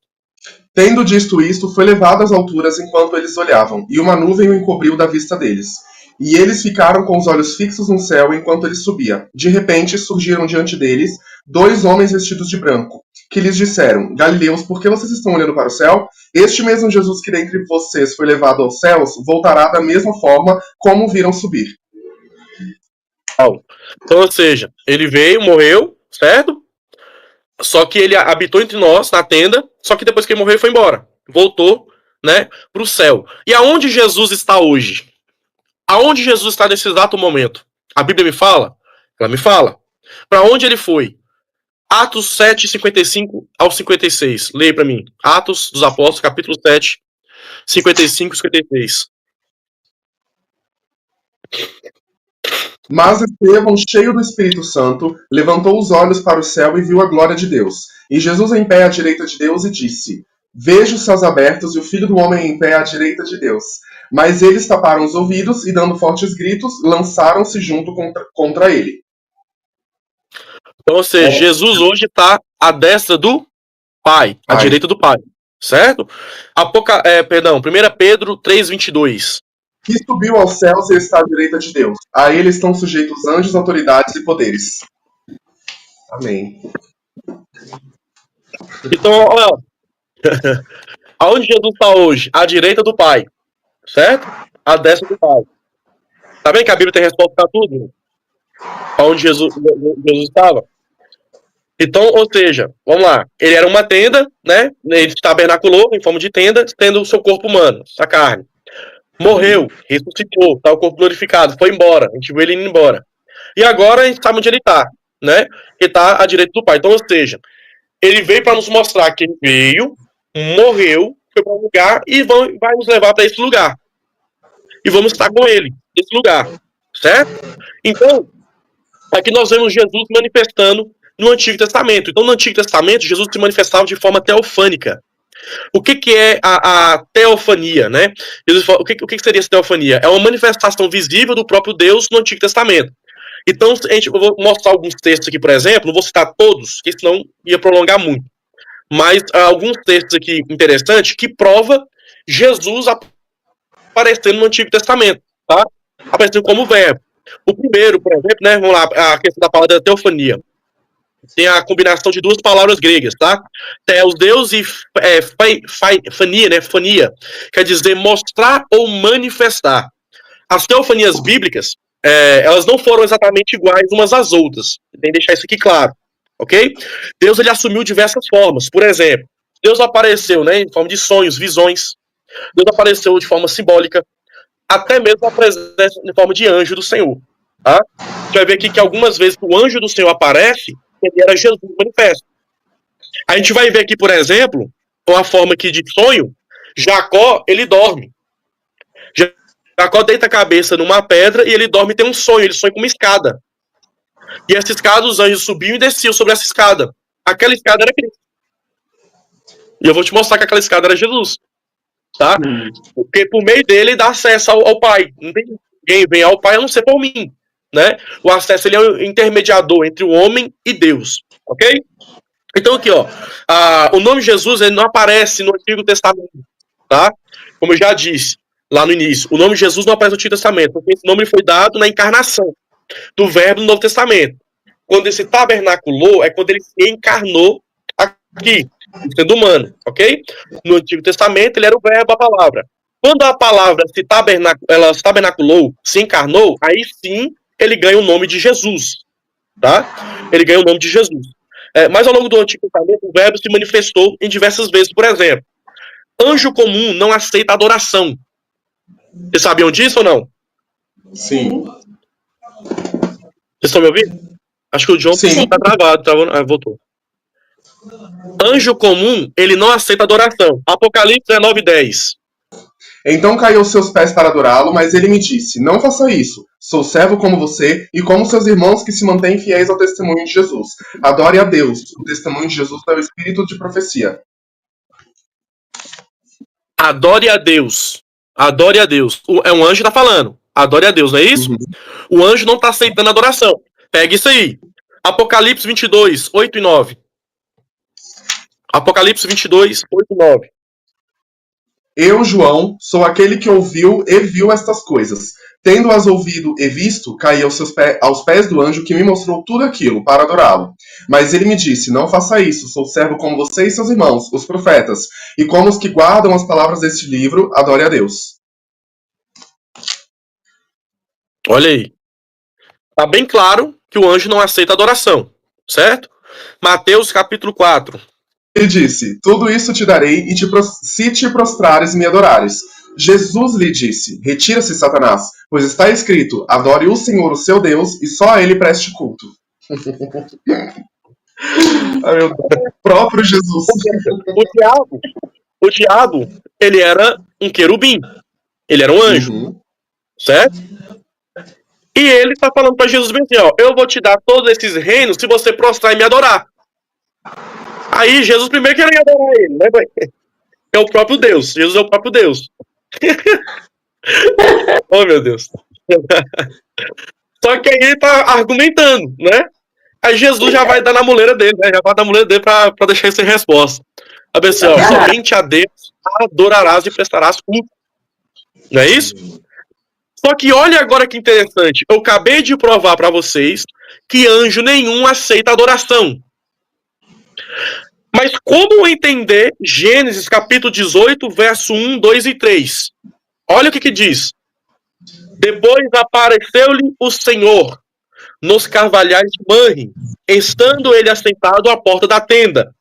Tendo dito isto, foi levado às alturas enquanto eles olhavam, e uma nuvem o encobriu da vista deles. E eles ficaram com os olhos fixos no céu enquanto ele subia. De repente surgiram diante deles 2 homens vestidos de branco, que lhes disseram: Galileus, por que vocês estão olhando para o céu? Este mesmo Jesus que dentre vocês foi levado aos céus, voltará da mesma forma como o viram subir. Então, ou seja, ele veio, morreu, certo? Só que ele habitou entre nós, na tenda, só que depois que ele morreu, ele foi embora. Voltou, né, para o céu. E aonde Jesus está hoje? Aonde Jesus está nesse exato momento? A Bíblia me fala? Ela me fala. Para onde ele foi? Atos 7, 55 ao 56. Leia para mim. Atos dos Apóstolos, capítulo 7, 55 e 56. Mas Estevão, cheio do Espírito Santo, levantou os olhos para o céu e viu a glória de Deus. E Jesus em pé à direita de Deus e disse: Vejo os céus abertos e o Filho do Homem em pé à direita de Deus. Mas eles taparam os ouvidos e, dando fortes gritos, lançaram-se junto contra ele. Então, ou seja, Jesus hoje está à destra do Pai, à direita do Pai, certo? 1 Pedro 3:22. Que subiu aos céus e está à direita de Deus. A ele estão sujeitos anjos, autoridades e poderes. Amém. Então, olha, aonde Jesus está hoje? À direita do Pai, certo? À destra do Pai. Tá vendo que a Bíblia tem resposta para tudo? Aonde Jesus estava? Então, ou seja, vamos lá, ele era uma tenda, né? Ele tabernaculou em forma de tenda, tendo o seu corpo humano, a carne. Morreu, ressuscitou, tá o corpo glorificado, foi embora, a gente viu ele indo embora. E agora a gente sabe onde ele tá, né? Ele tá à direita do Pai. Então, ou seja, ele veio para nos mostrar que ele veio, morreu, foi para um lugar e vai nos levar para esse lugar. E vamos estar com ele, nesse lugar, certo? Então, aqui nós vemos Jesus manifestando no Antigo Testamento. Então, no Antigo Testamento, Jesus se manifestava de forma teofânica. O que é a teofania, né? Jesus fala, o que seria essa teofania? É uma manifestação visível do próprio Deus no Antigo Testamento. Então, eu vou mostrar alguns textos aqui, por exemplo, não vou citar todos, porque senão ia prolongar muito. Mas alguns textos aqui interessantes que prova Jesus aparecendo no Antigo Testamento, tá? Aparecendo como verbo. O primeiro, por exemplo, né? Vamos lá, a questão da palavra teofania. Tem a combinação de 2 palavras gregas, tá? Theos e fania, né? Fania. Quer dizer mostrar ou manifestar. As teofanias bíblicas, elas não foram exatamente iguais umas às outras. Tem que deixar isso aqui claro, ok? Deus, ele assumiu diversas formas. Por exemplo, Deus apareceu, né, em forma de sonhos, visões. Deus apareceu de forma simbólica. até mesmo a presença em forma de anjo do Senhor. Tá? A gente vai ver aqui que algumas vezes o anjo do Senhor aparece, ele era Jesus manifesto. A gente vai ver aqui, por exemplo, uma forma aqui de sonho, Jacó, ele dorme. Jacó deita a cabeça numa pedra e ele dorme e tem um sonho, ele sonha com uma escada. E essa escada, os anjos subiam e desciam sobre essa escada. Aquela escada era Cristo. E eu vou te mostrar que aquela escada era Jesus. Tá? Porque por meio dele dá acesso ao Pai. Ninguém vem ao Pai a não ser por mim. Né? O acesso ele é o intermediador entre o homem e Deus. Ok? Então aqui, ó, o nome Jesus ele não aparece no Antigo Testamento. Tá? Como eu já disse lá no início, o nome Jesus não aparece no Antigo Testamento, porque esse nome foi dado na encarnação do Verbo no Novo Testamento. Quando esse tabernaculou, é quando ele se encarnou aqui, sendo humano, ok? No Antigo Testamento, ele era o Verbo, a palavra. Quando a palavra se tabernaculou, se encarnou, aí sim ele ganha o nome de Jesus, tá? Ele ganha o nome de Jesus. Mas ao longo do Antigo Testamento, o Verbo se manifestou em diversas vezes. Por exemplo, anjo comum não aceita adoração. Vocês sabiam disso ou não? Sim. Vocês estão me ouvindo? Acho que o John está travado. Voltou. Anjo comum, ele não aceita adoração. Apocalipse 19:10. Então caiu aos seus pés para adorá-lo, mas ele me disse, não faça isso. Sou servo como você e como seus irmãos que se mantêm fiéis ao testemunho de Jesus. Adore a Deus. O testemunho de Jesus é o espírito de profecia. Adore a Deus. Adore a Deus. É um anjo que está falando. Adore a Deus, não é isso? Uhum. O anjo não está aceitando adoração. Pega isso aí. Apocalipse 22, 8 e 9. Apocalipse 22, 8 e 9. Eu, João, sou aquele que ouviu e viu estas coisas. Tendo-as ouvido e visto, caí aos pés do anjo que me mostrou tudo aquilo, para adorá-lo. Mas ele me disse, não faça isso, sou servo como você e seus irmãos, os profetas, e como os que guardam as palavras deste livro, adore a Deus. Olha aí. Tá bem claro que o anjo não aceita adoração, certo? Mateus capítulo 4. Ele disse, tudo isso te darei se te prostrares e me adorares. Jesus lhe disse, retira-se, Satanás, pois está escrito, adore o Senhor, o seu Deus, e só a ele preste culto. Ai, meu Deus. Próprio Jesus. O diabo, ele era um querubim. Ele era um anjo. Certo? E ele está falando para Jesus bem assim, ó, eu vou te dar todos esses reinos se você prostrar e me adorar. Aí Jesus primeiro queria adorar ele, né? É o próprio Deus. Jesus é o próprio Deus. Oh, meu Deus. Só que aí ele tá argumentando, né? Aí Jesus já vai dar na muleira dele, né? Já vai dar na muleira dele pra deixar isso sem resposta. A pessoa, ó, somente a Deus adorarás e prestarás culto. Não é isso? Só que olha agora que interessante. Eu acabei de provar para vocês que anjo nenhum aceita adoração. Mas como entender Gênesis capítulo 18, verso 1, 2 e 3? Olha o que diz. Depois apareceu-lhe o Senhor nos carvalhais de Manre, estando ele assentado à porta da tenda,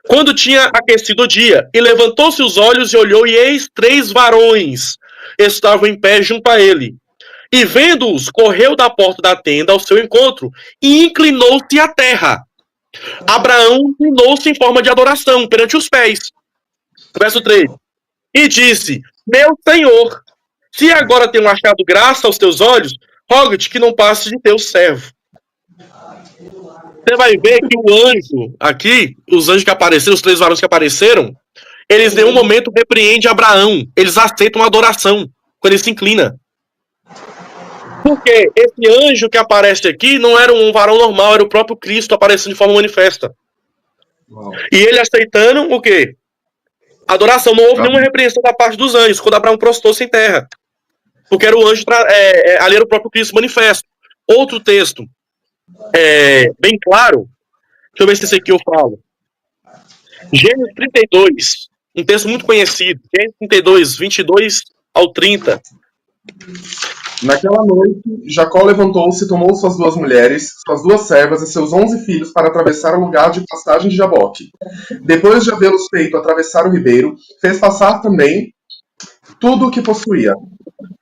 quando tinha aquecido o dia, e levantou-se os olhos e olhou, e eis 3 varões estavam em pé junto a ele. E vendo-os, correu da porta da tenda ao seu encontro, e inclinou-se à terra. Abraão inclinou-se em forma de adoração perante os pés. Verso 3. E disse, meu Senhor, se agora tenho achado graça aos teus olhos, rogo-te que não passe de teu servo. Você vai ver que o anjo aqui, os anjos que apareceram, os 3 varões que apareceram, eles em nenhum momento repreendem Abraão. Eles aceitam a adoração quando ele se inclina. Porque esse anjo que aparece aqui não era um varão normal, era o próprio Cristo aparecendo de forma manifesta. Uau. E ele aceitando o quê? Adoração. Não houve nenhuma repreensão da parte dos anjos, quando Abraão prostrou-se em terra. Porque era o anjo, ali era o próprio Cristo manifesto. Outro texto, bem claro, deixa eu ver se esse aqui eu falo. Gênesis 32, um texto muito conhecido. Gênesis 32, 22 ao 30. Naquela noite, Jacó levantou-se, tomou suas 2 mulheres, suas 2 servas e seus 11 filhos para atravessar o lugar de pastagem de Jaboque. Depois de havê-los feito atravessar o ribeiro, fez passar também tudo o que possuía.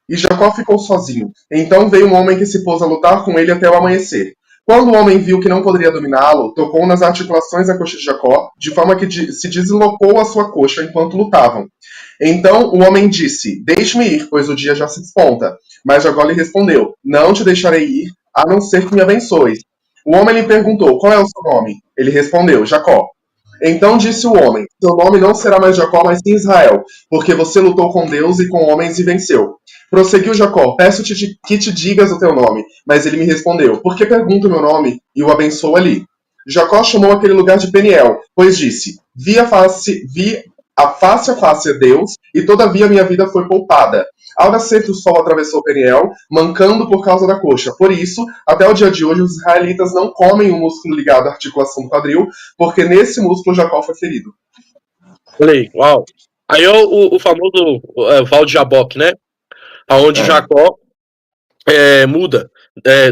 E Jacó ficou sozinho. Então veio um homem que se pôs a lutar com ele até o amanhecer. Quando o homem viu que não poderia dominá-lo, tocou nas articulações da coxa de Jacó, de forma que se deslocou a sua coxa enquanto lutavam. Então o homem disse: Deixe-me ir, pois o dia já se desponta. Mas Jacó lhe respondeu: Não te deixarei ir, a não ser que me abençoes. O homem lhe perguntou: Qual é o seu nome? Ele respondeu: Jacó. Então disse o homem: Seu nome não será mais Jacó, mas sim Israel, porque você lutou com Deus e com homens e venceu. Prosseguiu Jacó: Peço-te que te digas o teu nome. Mas ele me respondeu: Por que pergunta o meu nome? E o abençoou ali. Jacó chamou aquele lugar de Peniel, pois disse: Vi a face a face a Deus, e todavia minha vida foi poupada. Ao nascer que o sol atravessou Peniel, mancando por causa da coxa. Por isso, até o dia de hoje, os israelitas não comem o músculo ligado à articulação do quadril, porque nesse músculo Jacó foi ferido. Olha aí, uau. Aí é o famoso Val de Jaboque, né? Onde Jacó muda.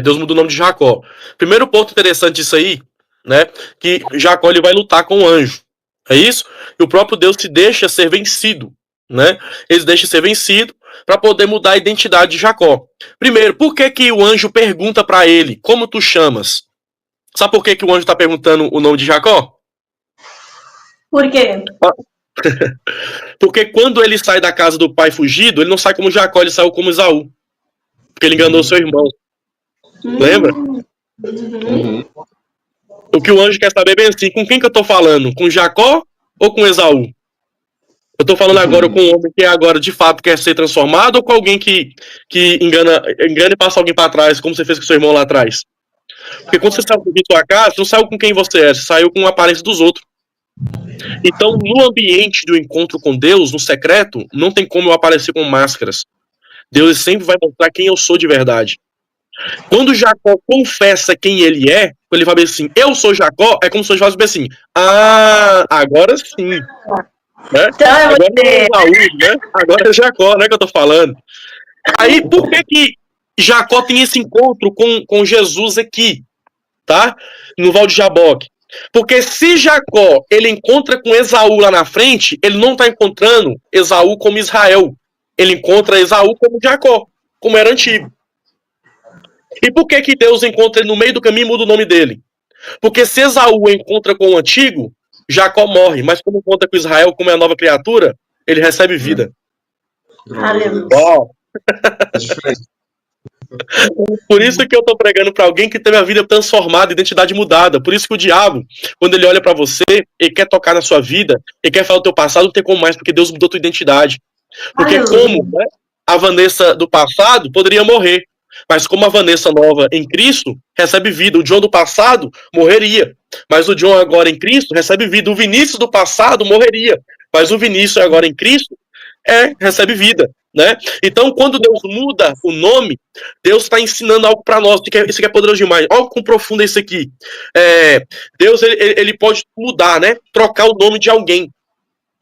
Deus muda o nome de Jacó. Primeiro ponto interessante disso aí, né? Que Jacó ele vai lutar com o anjo. É isso? E o próprio Deus se deixa ser vencido, né? Ele deixa ser vencido para poder mudar a identidade de Jacó. Primeiro, por que que o anjo pergunta para ele, como tu chamas? Sabe por que que o anjo está perguntando o nome de Jacó? Por quê? Porque quando ele sai da casa do pai fugido, ele não sai como Jacó, ele saiu como Esaú. Porque ele enganou seu irmão. Lembra? Uhum. O que o anjo quer saber bem assim, com quem que eu tô falando? Com Jacó ou com Esaú? Eu tô falando agora com um homem que agora de fato quer ser transformado ou com alguém que engana e passa alguém para trás, como você fez com seu irmão lá atrás? Porque quando você saiu de sua casa, você não saiu com quem você é, você saiu com a aparência dos outros. Então, no ambiente do encontro com Deus, no secreto, não tem como eu aparecer com máscaras. Deus sempre vai mostrar quem eu sou de verdade. Quando Jacó confessa quem ele é, ele vai dizer assim, eu sou Jacó, é como se ele falasse assim, agora sim. Né? Então, Agora é Esaú, né? Agora é Jacó, né, que eu tô falando. Aí, por que Jacó tem esse encontro com Jesus aqui, tá? No Val de Jaboque? Porque se Jacó, ele encontra com Esaú lá na frente, ele não tá encontrando Esaú como Israel. Ele encontra Esaú como Jacó, como era antigo. E por que que Deus encontra ele no meio do caminho e muda o nome dele? Porque se Esaú encontra com o antigo, Jacó morre. Mas como encontra com Israel, como é a nova criatura, ele recebe vida. Aleluia. É diferente. Por isso que eu tô pregando pra alguém que teve a vida transformada, identidade mudada. Por isso que o diabo, quando ele olha pra você, ele quer tocar na sua vida, ele quer falar do teu passado, não tem como mais, porque Deus mudou tua identidade. Porque como, né, a Vanessa do passado poderia morrer, mas como a Vanessa nova em Cristo recebe vida, o John do passado morreria, mas o John agora em Cristo recebe vida. O Vinícius do passado morreria, mas o Vinícius agora em Cristo recebe vida, né? Então, quando Deus muda o nome, Deus está ensinando algo para nós. Isso aqui é poderoso demais. Olha como profundo é isso aqui. Deus ele pode mudar, né? Trocar o nome de alguém.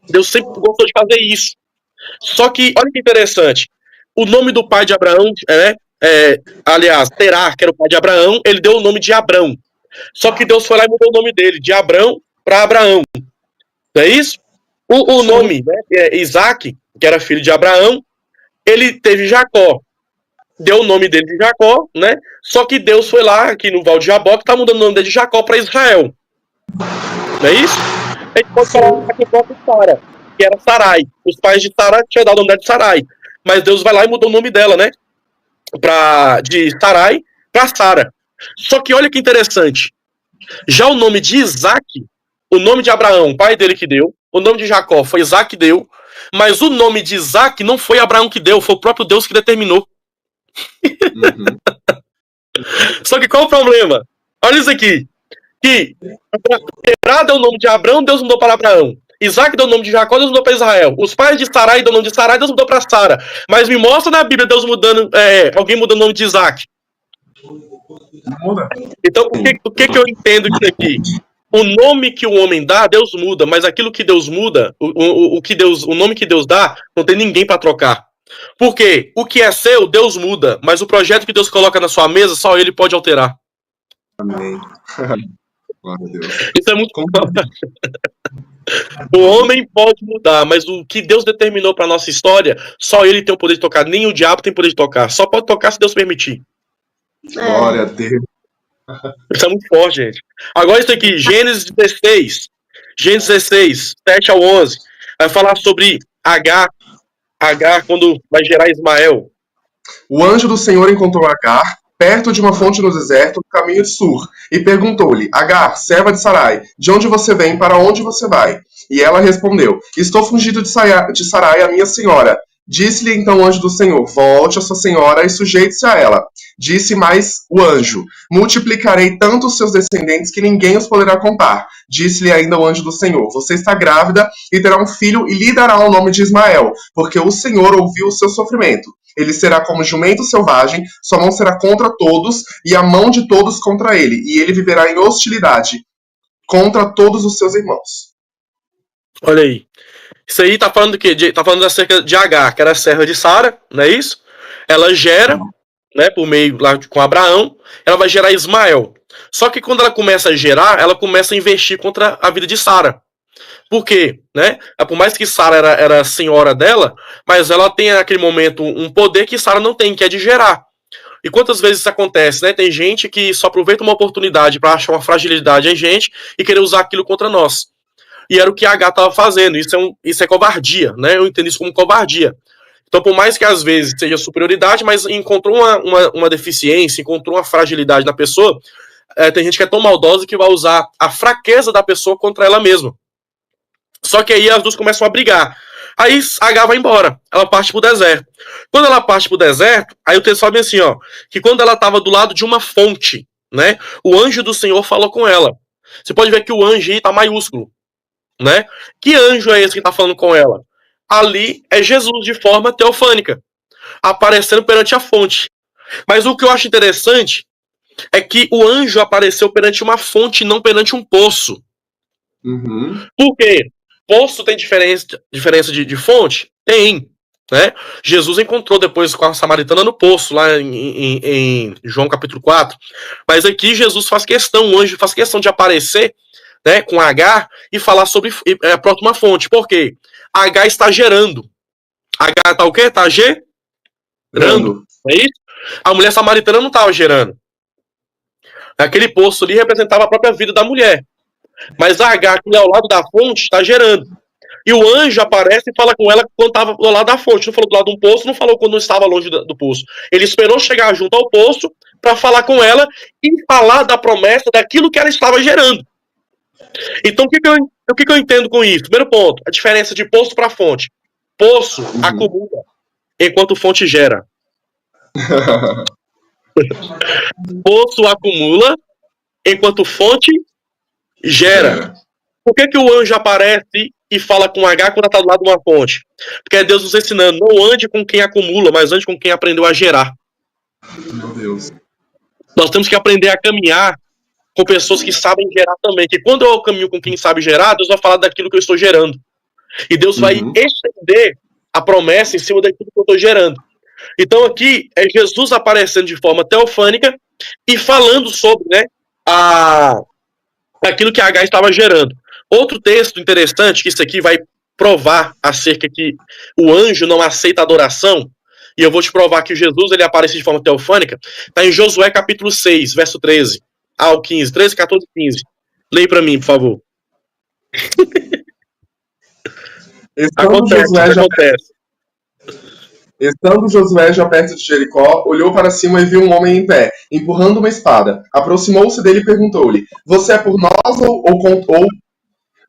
Deus sempre gostou de fazer isso. Só que, olha que interessante. O nome do pai de Abraão, aliás, Terá, que era o pai de Abraão, ele deu o nome de Abrão. Só que Deus foi lá e mudou o nome dele, de Abrão para Abraão. Não é isso? O nome, né, Isaac, que era filho de Abraão, ele teve Jacó. Deu o nome dele de Jacó, né? Só que Deus foi lá, aqui no Val de Jaboque, tá mudando o nome dele de Jacó para Israel. Não é isso? A gente pode falar aqui próprio Sara, que era Sarai. Os pais de Sarai tinham dado o nome dela de Sarai. Mas Deus vai lá e mudou o nome dela, né? De Sarai para Sara. Só que olha que interessante. Já o nome de Isaac, o nome de Abraão, pai dele que deu, o nome de Jacó foi Isaac que deu, mas o nome de Isaac não foi Abraão que deu, foi o próprio Deus que determinou. Uhum. Só que qual o problema? Olha isso aqui. Que Terá deu o nome de Abraão, Deus mudou para Abraão. Isaac deu o nome de Jacó, Deus mudou para Israel. Os pais de Sarai deu o nome de Sarai, Deus mudou para Sara. Mas me mostra na Bíblia Deus mudando, alguém mudando o nome de Isaac. Então, o que eu entendo disso aqui? O nome que o homem dá, Deus muda, mas aquilo que Deus muda, o nome que Deus dá, não tem ninguém para trocar. Por quê? O que é seu, Deus muda, mas o projeto que Deus coloca na sua mesa, só ele pode alterar. Amém. Glória a Deus. Isso é muito O homem pode mudar, mas o que Deus determinou para nossa história, só ele tem o poder de tocar, nem o diabo tem poder de tocar. Só pode tocar se Deus permitir. Glória a Deus. Isso é muito forte, gente. Agora isso aqui, Gênesis 16. Gênesis 16, 7 ao 11. Vai falar sobre Agar quando vai gerar Ismael. O anjo do Senhor encontrou Agar perto de uma fonte no deserto, no caminho de Sur, e perguntou-lhe: Agar, serva de Sarai, de onde você vem, para onde você vai? E ela respondeu: Estou fugindo de Sarai, a minha senhora. Disse-lhe então o anjo do Senhor: Volte a sua senhora e sujeite-se a ela. Disse mais o anjo: Multiplicarei tanto os seus descendentes que ninguém os poderá contar. Disse-lhe ainda o anjo do Senhor: Você está grávida e terá um filho e lhe dará o nome de Ismael, porque o Senhor ouviu o seu sofrimento. Ele será como jumento selvagem, sua mão será contra todos e a mão de todos contra ele, e ele viverá em hostilidade contra todos os seus irmãos. Olha aí. Isso aí tá falando do quê? Tá falando acerca de Agar, que era a serva de Sara, não é isso? Ela gera, né, por meio lá com Abraão, ela vai gerar Ismael. Só que quando ela começa a gerar, ela começa a investir contra a vida de Sara. Por quê? Né? Por mais que Sara era a senhora dela, mas ela tem naquele momento um poder que Sara não tem, que é de gerar. E quantas vezes isso acontece, né? Tem gente que só aproveita uma oportunidade para achar uma fragilidade em gente e querer usar aquilo contra nós. E era o que Agar estava fazendo. Isso é covardia, né? Eu entendo isso como covardia. Então, por mais que às vezes seja superioridade, mas encontrou uma deficiência, encontrou uma fragilidade na pessoa, tem gente que é tão maldosa que vai usar a fraqueza da pessoa contra ela mesma. Só que aí as duas começam a brigar. Aí Agar vai embora, ela parte pro deserto. Quando ela parte pro deserto, aí o texto fala bem assim, ó, que quando ela estava do lado de uma fonte, né, o anjo do Senhor falou com ela. Você pode ver que o anjo aí tá maiúsculo, né? Que anjo é esse que tá falando com ela? Ali é Jesus de forma teofânica, aparecendo perante a fonte. Mas o que eu acho interessante é que o anjo apareceu perante uma fonte, não perante um poço. Uhum. Por quê? Poço tem diferença de fonte? Tem. Né? Jesus encontrou depois com a samaritana no poço, lá em João capítulo 4. Mas aqui Jesus faz questão, o anjo faz questão de aparecer, né, com Agar e falar sobre a próxima fonte. Por quê? Agar está gerando. Agar está o quê? Está gerando. É isso? A mulher samaritana não estava gerando. Aquele poço ali representava a própria vida da mulher. Mas a Agar, que é ao lado da fonte, está gerando. E o anjo aparece e fala com ela quando estava ao lado da fonte. Não falou do lado de um poço, não falou quando estava longe do poço. Ele esperou chegar junto ao poço para falar com ela e falar da promessa daquilo que ela estava gerando. Então, o que eu entendo com isso? Primeiro ponto, a diferença de poço para fonte. Poço acumula, enquanto fonte gera. Poço acumula, enquanto fonte gera. Por que o anjo aparece e fala com Agar quando está do lado de uma fonte? Porque é Deus nos ensinando, não ande com quem acumula, mas ande com quem aprendeu a gerar. Meu Deus. Nós temos que aprender a caminhar com pessoas que sabem gerar também. Que quando eu caminho com quem sabe gerar, Deus vai falar daquilo que eu estou gerando. E Deus vai estender a promessa em cima daquilo que eu estou gerando. Então aqui é Jesus aparecendo de forma teofânica e falando sobre, né, aquilo que Agar estava gerando. Outro texto interessante, que isso aqui vai provar acerca que o anjo não aceita adoração, e eu vou te provar que Jesus ele aparece de forma teofânica, está em Josué capítulo 6, verso 13 ao 15, 13, 14 e 15. Leia para mim, por favor. Estando Josué já perto de Jericó, olhou para cima e viu um homem em pé, empurrando uma espada. Aproximou-se dele e perguntou-lhe: Você é por nós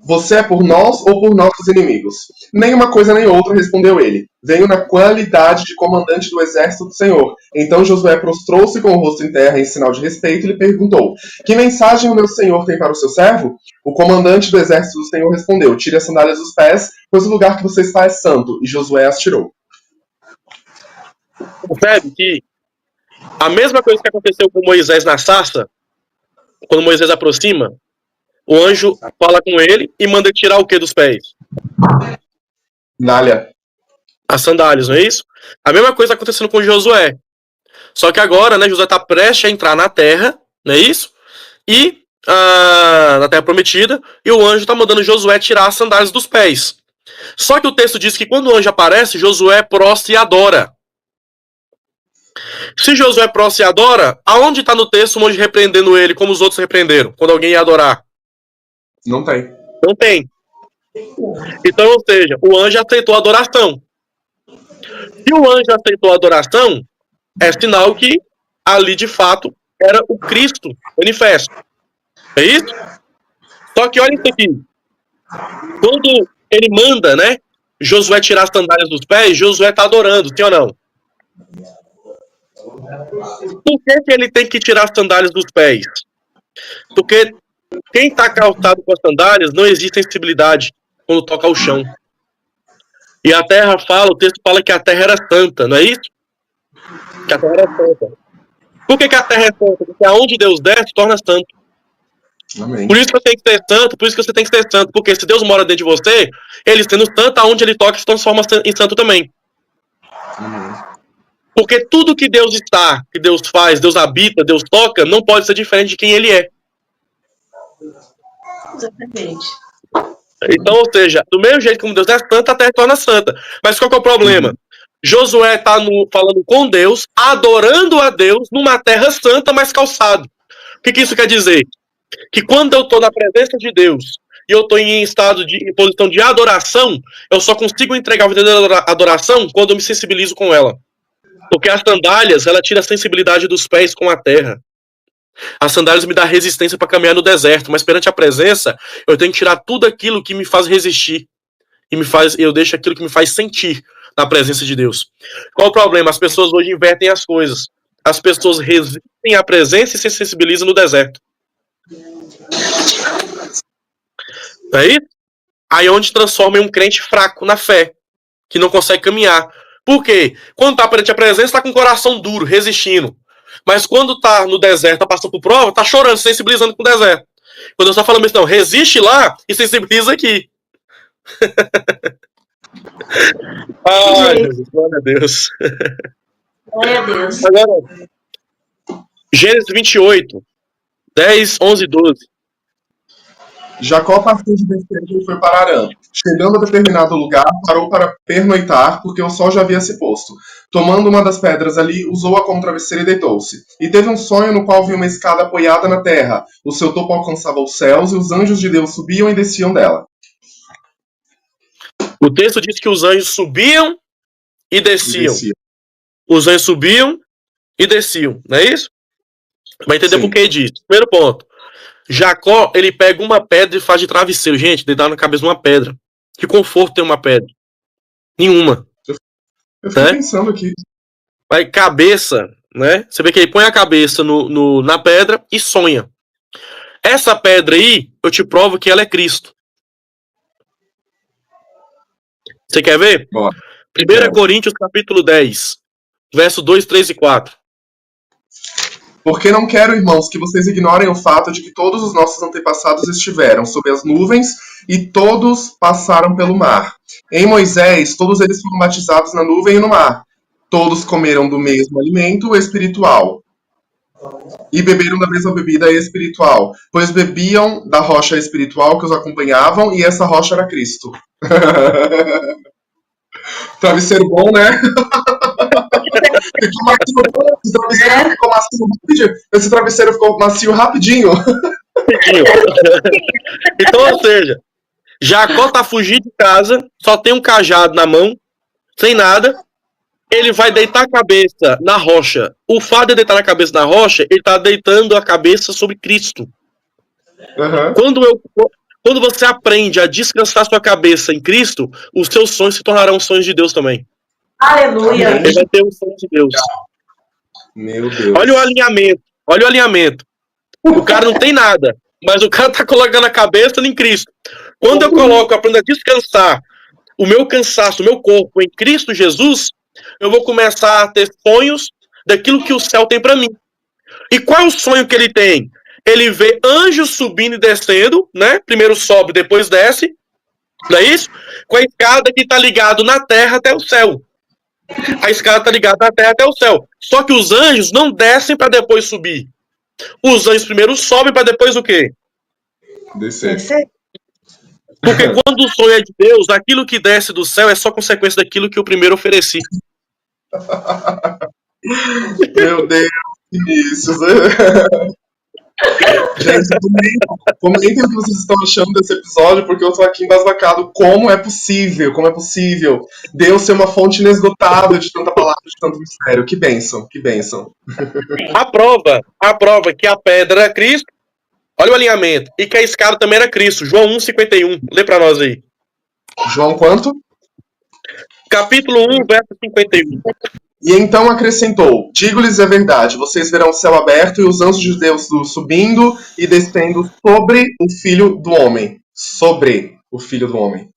você é por nós ou por nossos inimigos? Nem uma coisa nem outra, respondeu ele. Venho na qualidade de comandante do exército do Senhor. Então Josué prostrou-se com o rosto em terra em sinal de respeito e lhe perguntou: Que mensagem o meu senhor tem para o seu servo? O comandante do exército do Senhor respondeu: Tire as sandálias dos pés, pois o lugar que você está é santo. E Josué as tirou. Percebe que a mesma coisa que aconteceu com Moisés na sarça, quando Moisés aproxima, o anjo fala com ele e manda tirar o que dos pés? Sandália. As sandálias, não é isso? A mesma coisa acontecendo com Josué. Só que agora, né, Josué está prestes a entrar na terra, não é isso? E na Terra Prometida, e o anjo está mandando Josué tirar as sandálias dos pés. Só que o texto diz que quando o anjo aparece, Josué prostra e adora. Se Josué prostra e adora, aonde está no texto o anjo repreendendo ele como os outros repreenderam, quando alguém ia adorar? Não tem. Não tem. Então, ou seja, o anjo aceitou a adoração. Se o anjo aceitou a adoração, é sinal que ali de fato era o Cristo manifesto. É isso? Só que olha isso aqui. Quando ele manda, né, Josué tirar as sandálias dos pés, Josué está adorando, sim ou não? Por que ele tem que tirar as sandálias dos pés? Porque quem está calçado com as sandálias não existe sensibilidade quando toca ao chão. E a terra fala, o texto fala que a terra era santa, não é isso? Que a terra era santa. Por que a terra é santa? Porque aonde Deus desce, torna santo. Amém. Por isso que você tem que ser santo, por isso que você tem que ser santo. Porque se Deus mora dentro de você, ele sendo santo, aonde ele toca, se transforma em santo também. Amém. Porque tudo que Deus está, que Deus faz, Deus habita, Deus toca, não pode ser diferente de quem ele é. Exatamente. Então, ou seja, do mesmo jeito como Deus é santo, a terra torna santa. Mas qual que é o problema? Josué está falando com Deus, adorando a Deus numa terra santa, mas calçado. O que isso quer dizer? Que quando eu estou na presença de Deus e eu estou em posição de adoração, eu só consigo entregar a verdadeira adoração quando eu me sensibilizo com ela. Porque as sandálias, ela tira a sensibilidade dos pés com a terra. As sandálias me dão resistência para caminhar no deserto, mas perante a presença, eu tenho que tirar tudo aquilo que me faz resistir. Eu deixo aquilo que me faz sentir na presença de Deus. Qual o problema? As pessoas hoje invertem as coisas. As pessoas resistem à presença e se sensibilizam no deserto. Aí onde transforma em um crente fraco na fé, que não consegue caminhar. Por quê? Quando está perante a presença, está com o coração duro, resistindo. Mas quando está no deserto, está passando por prova, está chorando, se sensibilizando com o deserto. Quando eu estou falando isso, não, resiste lá e sensibiliza aqui. Ai, Jesus, glória a Deus. Glória a Deus. Agora, Gênesis 28, 10, 11 e 12. Jacó partiu de Betzeba e foi para Harã. Chegando a determinado lugar, parou para pernoitar, porque o sol já havia se posto. Tomando uma das pedras ali, usou-a como travesseiro e deitou-se. E teve um sonho no qual viu uma escada apoiada na terra. O seu topo alcançava os céus, e os anjos de Deus subiam e desciam dela. O texto diz que os anjos subiam e desciam. Os anjos subiam e desciam, não é isso? Vai entender por que disso. Primeiro ponto. Jacó, ele pega uma pedra e faz de travesseiro. Gente, deitar na cabeça de uma pedra. Que conforto tem uma pedra? Nenhuma. Eu fico pensando aqui. Vai cabeça, né? Você vê que ele põe a cabeça na pedra e sonha. Essa pedra aí, eu te provo que ela é Cristo. Você quer ver? Boa. 1 Coríntios capítulo 10, verso 2, 3 e 4. Porque não quero, irmãos, que vocês ignorem o fato de que todos os nossos antepassados estiveram sob as nuvens e todos passaram pelo mar. Em Moisés, todos eles foram batizados na nuvem e no mar. Todos comeram do mesmo alimento espiritual e beberam da mesma bebida espiritual, pois bebiam da rocha espiritual que os acompanhavam, e essa rocha era Cristo. Travesseiro bom, né? Esse travesseiro ficou macio rapidinho. Então, ou seja, Jacó tá fugindo de casa, só tem um cajado na mão, sem nada. Ele vai deitar a cabeça na rocha. O fato de deitar a cabeça na rocha, ele tá deitando a cabeça sobre Cristo. Quando você aprende a descansar sua cabeça em Cristo, os seus sonhos se tornarão sonhos de Deus também. Aleluia. Ele vai ter um sonho de Deus. Meu Deus. Olha o alinhamento. O cara não tem nada, mas o cara tá colocando a cabeça em Cristo. Quando eu aprendo a descansar o meu cansaço, o meu corpo em Cristo Jesus, eu vou começar a ter sonhos daquilo que o céu tem para mim. E qual é o sonho que ele tem? Ele vê anjos subindo e descendo, né? Primeiro sobe, depois desce. Não é isso? Com a escada que tá ligado na terra até o céu. A escada tá ligada na terra até o céu. Só que os anjos não descem para depois subir. Os anjos primeiro sobem para depois o quê? Descer. Porque quando o sonho é de Deus, aquilo que desce do céu é só consequência daquilo que eu primeiro ofereci. Meu Deus, Vinícius. Gente, comentem o que vocês estão achando desse episódio, porque eu tô aqui embasbacado. Como é possível Deus ser uma fonte inesgotável de tanta palavra, de tanto mistério. Que bênção, que bênção. A prova que a pedra era Cristo, olha o alinhamento, e que a escada também era Cristo. João 1,51. Lê pra nós aí. João quanto? Capítulo 1, verso 51. E então acrescentou: digo-lhes a verdade, vocês verão o céu aberto e os anjos de Deus subindo e descendo sobre o Filho do Homem. Sobre o Filho do Homem.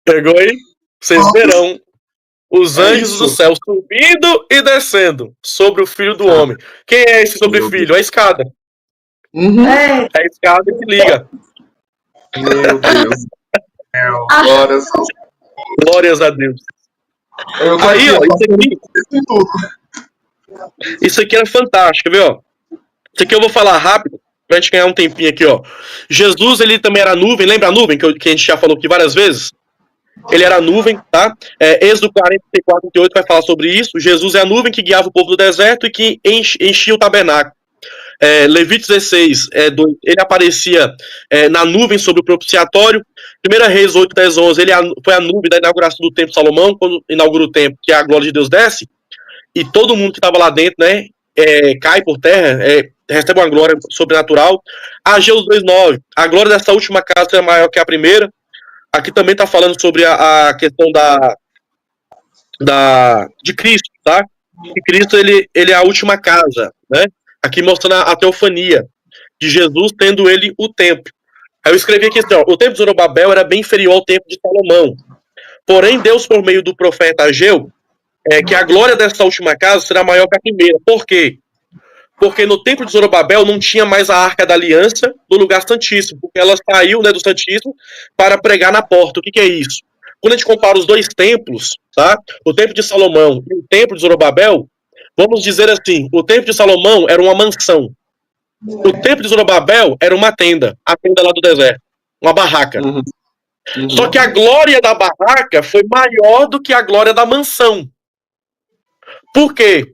Pegou aí? Vocês verão os anjos isso. do céu subindo e descendo sobre o Filho do Homem. Quem é esse sobre Meu filho? A escada. Uhum. É, É a escada que liga. Meu Deus. Agora sim. Glórias a Deus. Eu tô Aí, aqui, ó, passando tudo. isso aqui era fantástico, viu? Isso aqui eu vou falar rápido, pra gente ganhar um tempinho aqui, ó. Jesus, ele também era nuvem, lembra a nuvem que a gente já falou aqui várias vezes? Ele era a nuvem, tá? Êxodo 44, 38 vai falar sobre isso. Jesus é a nuvem que guiava o povo do deserto e que enchia o tabernáculo. Levítico 16, ele aparecia na nuvem sobre o propiciatório. 1 Reis 8, 10, 11, ele foi a nuvem da inauguração do templo de Salomão, quando inaugura o templo, que a glória de Deus desce, e todo mundo que estava lá dentro, né, cai por terra, recebe uma glória sobrenatural. Ageu 2:9, a glória dessa última casa é maior que a primeira. Aqui também está falando sobre a questão de Cristo, tá? Que Cristo, ele é a última casa, né? Aqui mostrando a teofania de Jesus, tendo ele o templo. Aí eu escrevi aqui assim, ó, o templo de Zorobabel era bem inferior ao templo de Salomão. Porém, Deus, por meio do profeta Ageu, que a glória dessa última casa será maior que a primeira. Por quê? Porque no templo de Zorobabel não tinha mais a Arca da Aliança do lugar santíssimo, porque ela saiu, né, do santíssimo para pregar na porta. O que é isso? Quando a gente compara os dois templos, tá? O templo de Salomão e o templo de Zorobabel, vamos dizer assim, o templo de Salomão era uma mansão. O templo de Zorobabel era uma tenda, a tenda lá do deserto, uma barraca. Só que a glória da barraca foi maior do que a glória da mansão. Por quê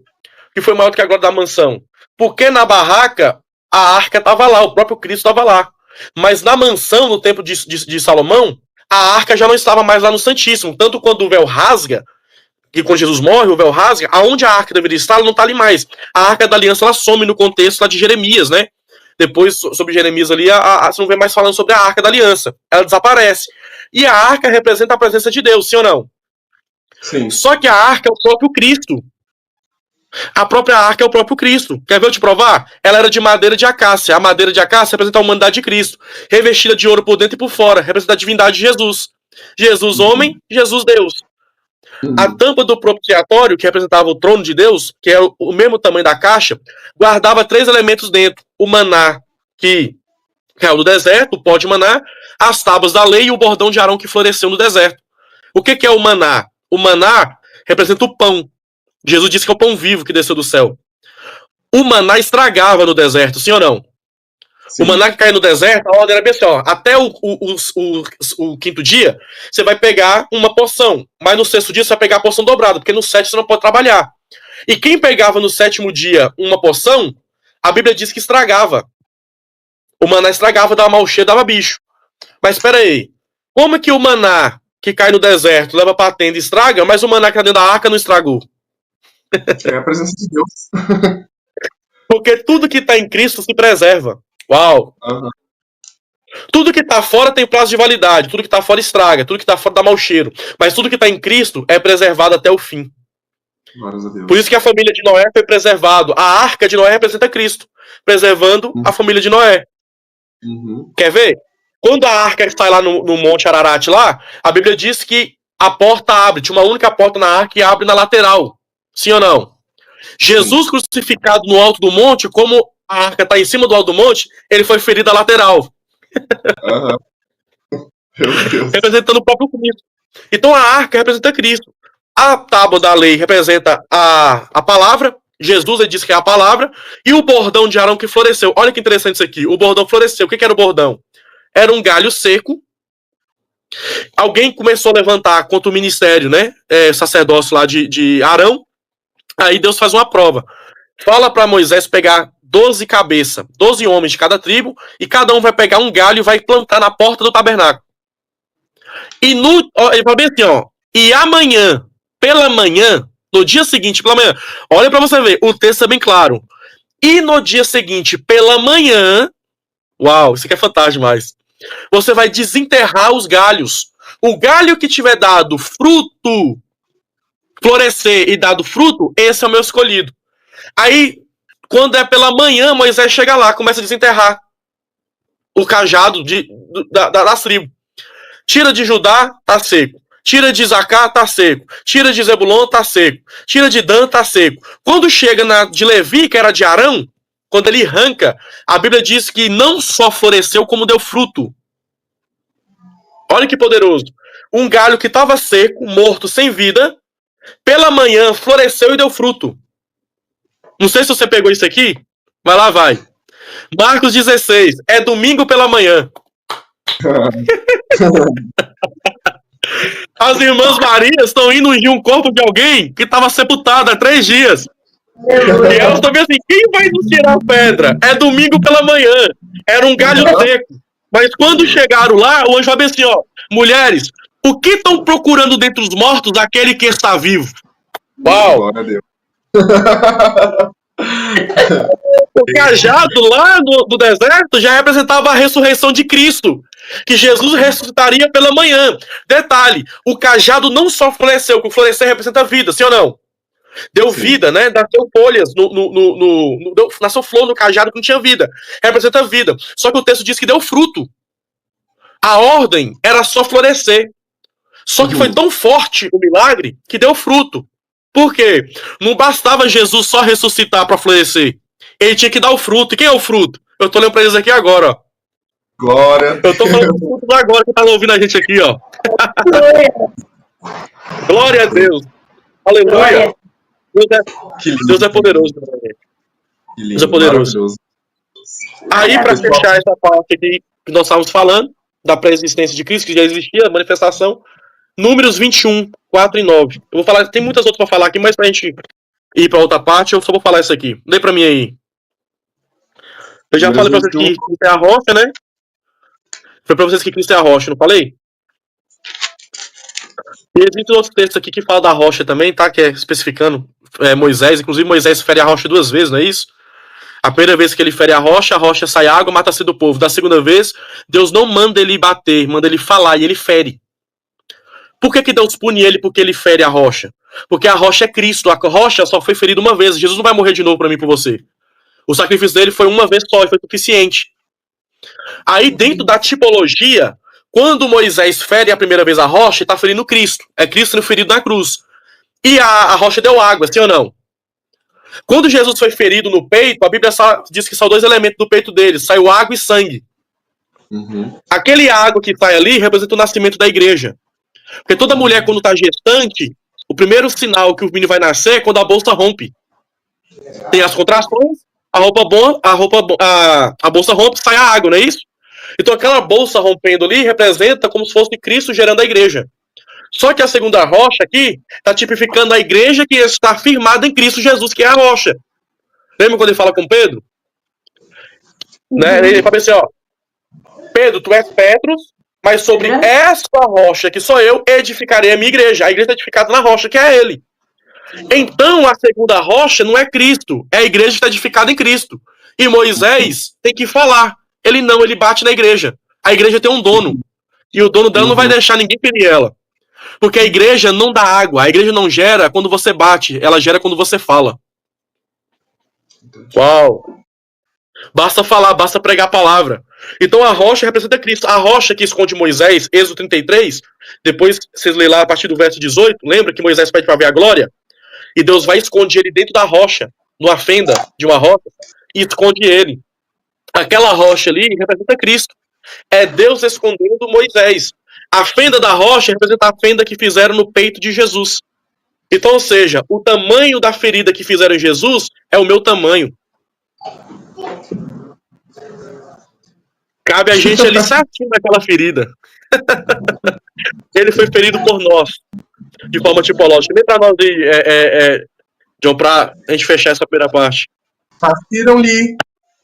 que foi maior do que a glória da mansão? Porque na barraca a arca estava lá, o próprio Cristo estava lá. Mas na mansão, no templo de Salomão, a arca já não estava mais lá no Santíssimo. Tanto quando o véu rasga, que quando Jesus morre, o véu rasga, aonde a arca deveria estar, ela não está ali mais. A arca da aliança, ela some no contexto lá de Jeremias, né? Depois, sobre Jeremias ali, você não vê mais falando sobre a arca da aliança. Ela desaparece. E a arca representa a presença de Deus, sim ou não? Sim. Só que a arca é o próprio Cristo. A própria arca é o próprio Cristo. Quer ver eu te provar? Ela era de madeira de acácia. A madeira de acácia representa a humanidade de Cristo. Revestida de ouro por dentro e por fora. Representa a divindade de Jesus. Jesus homem, Jesus Deus. A tampa do propiciatório, que representava o trono de Deus, que é o mesmo tamanho da caixa, guardava 3 elementos dentro. O maná, que caiu do deserto, o pó de maná, as tábuas da lei e o bordão de Arão que floresceu no deserto. O que é o maná? O maná representa o pão. Jesus disse que é o pão vivo que desceu do céu. O maná estragava no deserto, sim ou não? Sim. O maná que cai no deserto, a ordem era bem assim, ó, até o quinto dia, você vai pegar uma porção, mas no sexto dia você vai pegar a porção dobrada, porque no sétimo você não pode trabalhar. E quem pegava no sétimo dia uma porção, a Bíblia diz que estragava. O maná estragava, dava mau cheiro, dava bicho. Mas espera aí, como é que o maná que cai no deserto leva pra tenda e estraga, mas o maná que tá dentro da arca não estragou? É a presença de Deus. Porque tudo que está em Cristo se preserva. Uau! Uhum. Tudo que está fora tem prazo de validade. Tudo que está fora estraga. Tudo que está fora dá mau cheiro. Mas tudo que está em Cristo é preservado até o fim. Glórias a Deus. Por isso que a família de Noé foi preservado. A arca de Noé representa Cristo, preservando a família de Noé. Quer ver? Quando a arca está lá no Monte Ararat, lá, a Bíblia diz que a porta abre. Tinha uma única porta na arca e abre na lateral. Sim ou não? Jesus crucificado no alto do monte, como a arca está em cima do alto do monte, ele foi ferido à lateral. Representando o próprio Cristo. Então a arca representa Cristo. A tábua da lei representa a palavra, Jesus, ele diz que é a palavra, e o bordão de Arão que floresceu. Olha que interessante isso aqui. O bordão floresceu. O que era o bordão? Era um galho seco. Alguém começou a levantar contra o ministério, né? Sacerdócio lá de Arão. Aí Deus faz uma prova. Fala para Moisés pegar 12 cabeças, 12 homens de cada tribo, e cada um vai pegar um galho e vai plantar na porta do tabernáculo. E ele fala bem assim, ó. E amanhã, pela manhã, no dia seguinte, pela manhã, olha para você ver, o texto é bem claro. E no dia seguinte, pela manhã, uau, isso aqui é fantástico demais. Você vai desenterrar os galhos. O galho que tiver dado fruto, florescer e dado fruto, esse é o meu escolhido. Aí, quando é pela manhã, Moisés chega lá, começa a desenterrar o cajado das tribos. Tira de Judá, tá seco. Tira de Isacar, tá seco. Tira de Zebulon, tá seco. Tira de Dan, tá seco. Quando chega na de Levi, que era de Arão, quando ele arranca, a Bíblia diz que não só floresceu, como deu fruto. Olha que poderoso. Um galho que estava seco, morto, sem vida, pela manhã floresceu e deu fruto. Não sei se você pegou isso aqui, mas lá vai. Marcos 16, é domingo pela manhã. As irmãs Marias estão indo ungir um corpo de alguém que estava sepultado há 3 dias. E elas também assim, quem vai nos tirar a pedra? É domingo pela manhã. Era um galho seco. Mas quando chegaram lá, o anjo falou assim, ó, mulheres, o que estão procurando dentre os mortos aquele que está vivo? Uau! Glória a Deus. O cajado lá do deserto já representava a ressurreição de Cristo, que Jesus ressuscitaria pela manhã. Detalhe, o cajado não só floresceu, que o florescer representa vida, sim ou não? Deu vida, né? Nasceu folhas, nasceu flor no cajado que não tinha vida. Representa vida. Só que o texto diz que deu fruto. A ordem era só florescer. Só que foi tão forte o milagre que deu fruto. Por quê? Não bastava Jesus só ressuscitar para florescer. Ele tinha que dar o fruto. E quem é o fruto? Eu tô lendo pra eles aqui agora, ó. Glória. Eu tô falando do fruto agora que tá ouvindo a gente aqui, ó. Glória a Deus. Aleluia. Deus é poderoso. Que lindo, Deus é poderoso. Aí, para fechar essa parte aqui que nós estávamos falando, da pré-existência de Cristo, que já existia, a manifestação, Números 21, 4 e 9. Eu vou falar, tem muitas outras para falar aqui, mas pra gente ir para outra parte, eu só vou falar isso aqui. Lê para mim aí. Eu já falei para vocês que Cristo é a rocha, né? Foi para vocês que Cristo é a rocha, não falei? E existem outros textos aqui que falam da rocha também, tá? Que é especificando Moisés. Inclusive, Moisés fere a rocha 2 vezes, não é isso? A primeira vez que ele fere a rocha sai água, mata-se do povo. Da segunda vez, Deus não manda ele bater, manda ele falar e ele fere. Por que Deus pune ele porque ele fere a rocha? Porque a rocha é Cristo. A rocha só foi ferida uma vez. Jesus não vai morrer de novo para mim e por você. O sacrifício dele foi uma vez só e foi suficiente. Aí, dentro da tipologia, quando Moisés fere a primeira vez a rocha, ele está ferindo Cristo. É Cristo sendo ferido na cruz. E a rocha deu água, sim ou não? Quando Jesus foi ferido no peito, a Bíblia diz que são 2 elementos do peito dele. Saiu água e sangue. Aquele água que sai ali representa o nascimento da igreja. Porque toda mulher, quando está gestante, o primeiro sinal que o menino vai nascer é quando a bolsa rompe. Tem as contrações, a bolsa rompe, sai a água, não é isso? Então aquela bolsa rompendo ali representa como se fosse Cristo gerando a igreja. Só que a segunda rocha aqui está tipificando a igreja que está firmada em Cristo Jesus, que é a rocha. Lembra quando ele fala com Pedro? Né? Ele fala assim, ó, Pedro, tu és Petros, mas sobre essa rocha que sou eu, edificarei a minha igreja. A igreja é edificada na rocha, que é ele. Então, a segunda rocha não é Cristo, é a igreja que está edificada em Cristo. E Moisés tem que falar. Ele não, ele bate na igreja. A igreja tem um dono. E o dono dela não vai deixar ninguém ferir ela. Porque a igreja não dá água. A igreja não gera quando você bate, ela gera quando você fala. Uau! Basta falar, basta pregar a palavra. Então a rocha representa Cristo. A rocha que esconde Moisés, Êxodo 33, depois vocês lêem lá a partir do verso 18, lembra que Moisés pede para ver a glória? E Deus vai esconder ele dentro da rocha, numa fenda de uma rocha, e esconde ele. Aquela rocha ali representa Cristo. É Deus escondendo Moisés. A fenda da rocha representa a fenda que fizeram no peito de Jesus. Então, ou seja, o tamanho da ferida que fizeram em Jesus é o meu tamanho. Cabe a gente ali certinho naquela ferida. Ele foi ferido por nós, de forma tipológica. Nem pra nós, John, pra gente fechar essa primeira parte.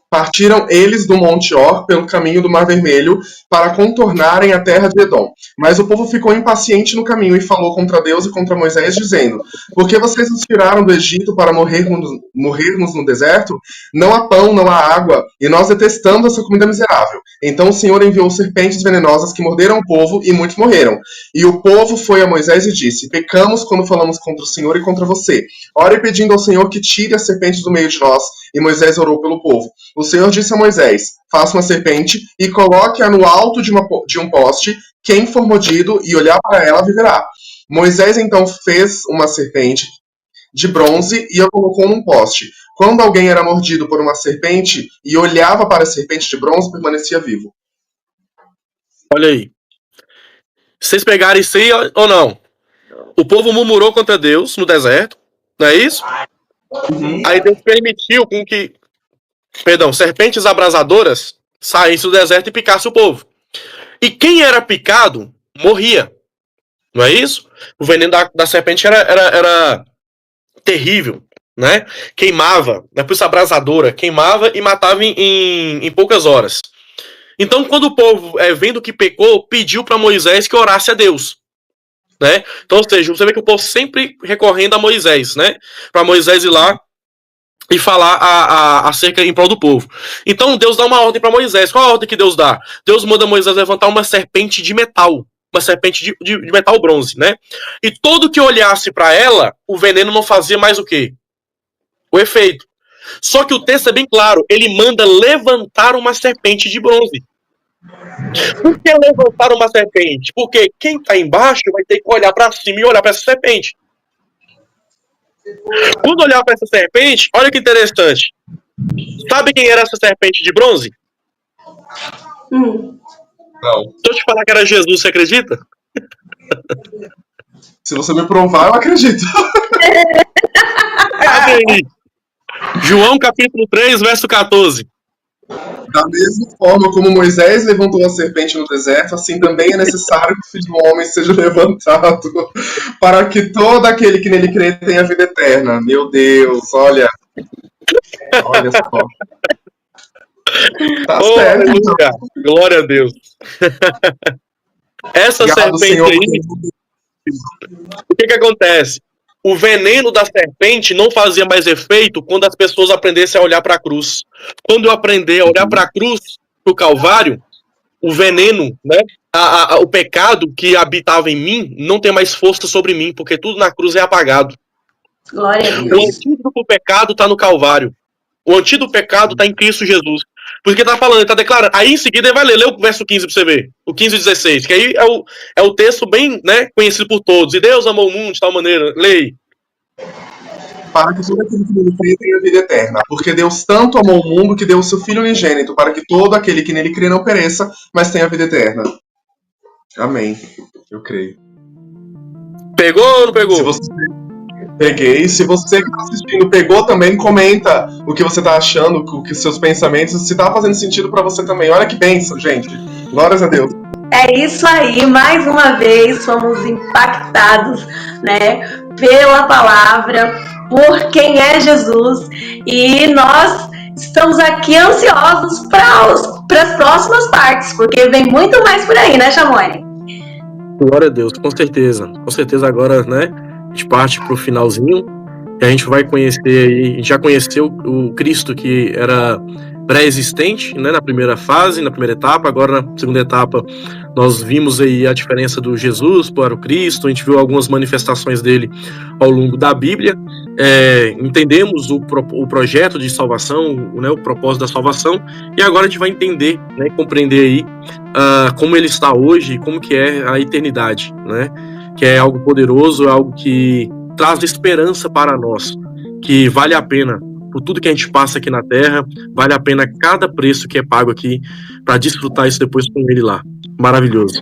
Partiram eles do Monte Or pelo caminho do Mar Vermelho para contornarem a terra de Edom. Mas o povo ficou impaciente no caminho e falou contra Deus e contra Moisés, dizendo: Por que vocês nos tiraram do Egito para morrermos no deserto? Não há pão, não há água, e nós detestamos essa comida miserável. Então o Senhor enviou serpentes venenosas que morderam o povo, e muitos morreram. E o povo foi a Moisés e disse: Pecamos quando falamos contra o Senhor e contra você. Ore pedindo ao Senhor que tire as serpentes do meio de nós. E Moisés orou pelo povo. O Senhor disse a Moisés: Faça uma serpente e coloque-a no alto de um poste. Quem for mordido e olhar para ela viverá. Moisés então fez uma serpente de bronze e a colocou num poste. Quando alguém era mordido por uma serpente e olhava para a serpente de bronze, permanecia vivo. Olha aí. Vocês pegaram isso aí ou não? O povo murmurou contra Deus no deserto, não é isso? Aí Deus permitiu com que, serpentes abrasadoras saíssem do deserto e picassem o povo. E quem era picado, morria. Não é isso? O veneno da serpente era terrível, né? Queimava, por isso abrasadora, queimava e matava em poucas horas. Então, quando o povo, vendo que pecou, pediu para Moisés que orasse a Deus. Né? Então, ou seja, você vê que o povo sempre recorrendo a Moisés, né? Para Moisés ir lá e falar acerca em prol do povo. Então Deus dá uma ordem para Moisés. Qual a ordem que Deus dá? Deus manda Moisés levantar uma serpente de metal, uma serpente de metal bronze, né? E todo que olhasse para ela, o veneno não fazia mais o quê? O efeito. Só que o texto é bem claro, ele manda levantar uma serpente de bronze. Por que levantar uma serpente? Porque quem está embaixo vai ter que olhar para cima e olhar para essa serpente. Quando olhar para essa serpente, olha que interessante. Sabe quem era essa serpente de bronze? Não. Se eu te falar que era Jesus, você acredita? Se você me provar, eu acredito. Cadê aí? João capítulo 3, verso 14. Da mesma forma como Moisés levantou a serpente no deserto, assim também é necessário que o Filho do Homem seja levantado, para que todo aquele que nele crê tenha vida eterna. Meu Deus, olha só. Tá certo, então. Glória a Deus. Essa Obrigado, serpente Senhor, aí, o que acontece? O veneno da serpente não fazia mais efeito quando as pessoas aprendessem a olhar para a cruz. Quando eu aprender a olhar para a cruz, para o Calvário, o veneno, né, o pecado que habitava em mim não tem mais força sobre mim, porque tudo na cruz é apagado. Glória a Deus. O antídoto para o pecado está no Calvário. O antídoto do pecado está em Cristo Jesus. Por isso que ele está falando, ele está declarando. Aí em seguida ele vai ler o verso 15 para você ver. O 15 e 16, que aí é o texto bem, né, conhecido por todos. E Deus amou o mundo de tal maneira. Leia. Para que todo aquele que nele crê tenha vida eterna. Porque Deus tanto amou o mundo que deu o seu Filho unigênito, para que todo aquele que nele crê não pereça, mas tenha vida eterna. Amém. Eu creio. Pegou ou não pegou? Peguei. Se você que está assistindo pegou também, comenta o que você está achando, o que seus pensamentos, se está fazendo sentido para você também. Olha que bênção, gente. Glórias a Deus. É isso aí, mais uma vez fomos impactados, né, pela palavra, por quem é Jesus, e nós estamos aqui ansiosos para as próximas partes, porque vem muito mais por aí, né, Chamoy? Glória a Deus, com certeza. Com certeza agora, né, a gente parte pro finalzinho e a gente vai conhecer aí, a gente já conheceu o Cristo que era pré-existente, né, na primeira fase, na primeira etapa. Agora na segunda etapa nós vimos aí a diferença do Jesus para o Cristo, a gente viu algumas manifestações dele ao longo da Bíblia, entendemos o projeto de salvação, né, o propósito da salvação, e agora a gente vai entender, né, compreender aí como ele está hoje e como que é a eternidade, né, que é algo poderoso, algo que traz esperança para nós, que vale a pena por tudo que a gente passa aqui na Terra, vale a pena cada preço que é pago aqui para desfrutar isso depois com ele lá. Maravilhoso.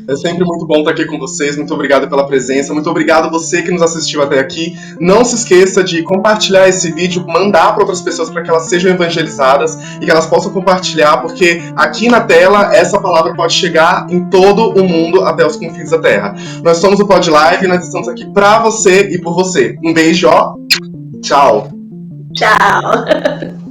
É sempre muito bom estar aqui com vocês. Muito obrigado pela presença. Muito obrigado você que nos assistiu até aqui. Não se esqueça de compartilhar esse vídeo, mandar para outras pessoas para que elas sejam evangelizadas e que elas possam compartilhar, porque aqui na tela essa palavra pode chegar em todo o mundo até os confins da terra. Nós somos o Pod Live e nós estamos aqui para você e por você. Um beijo, ó. Tchau. Tchau.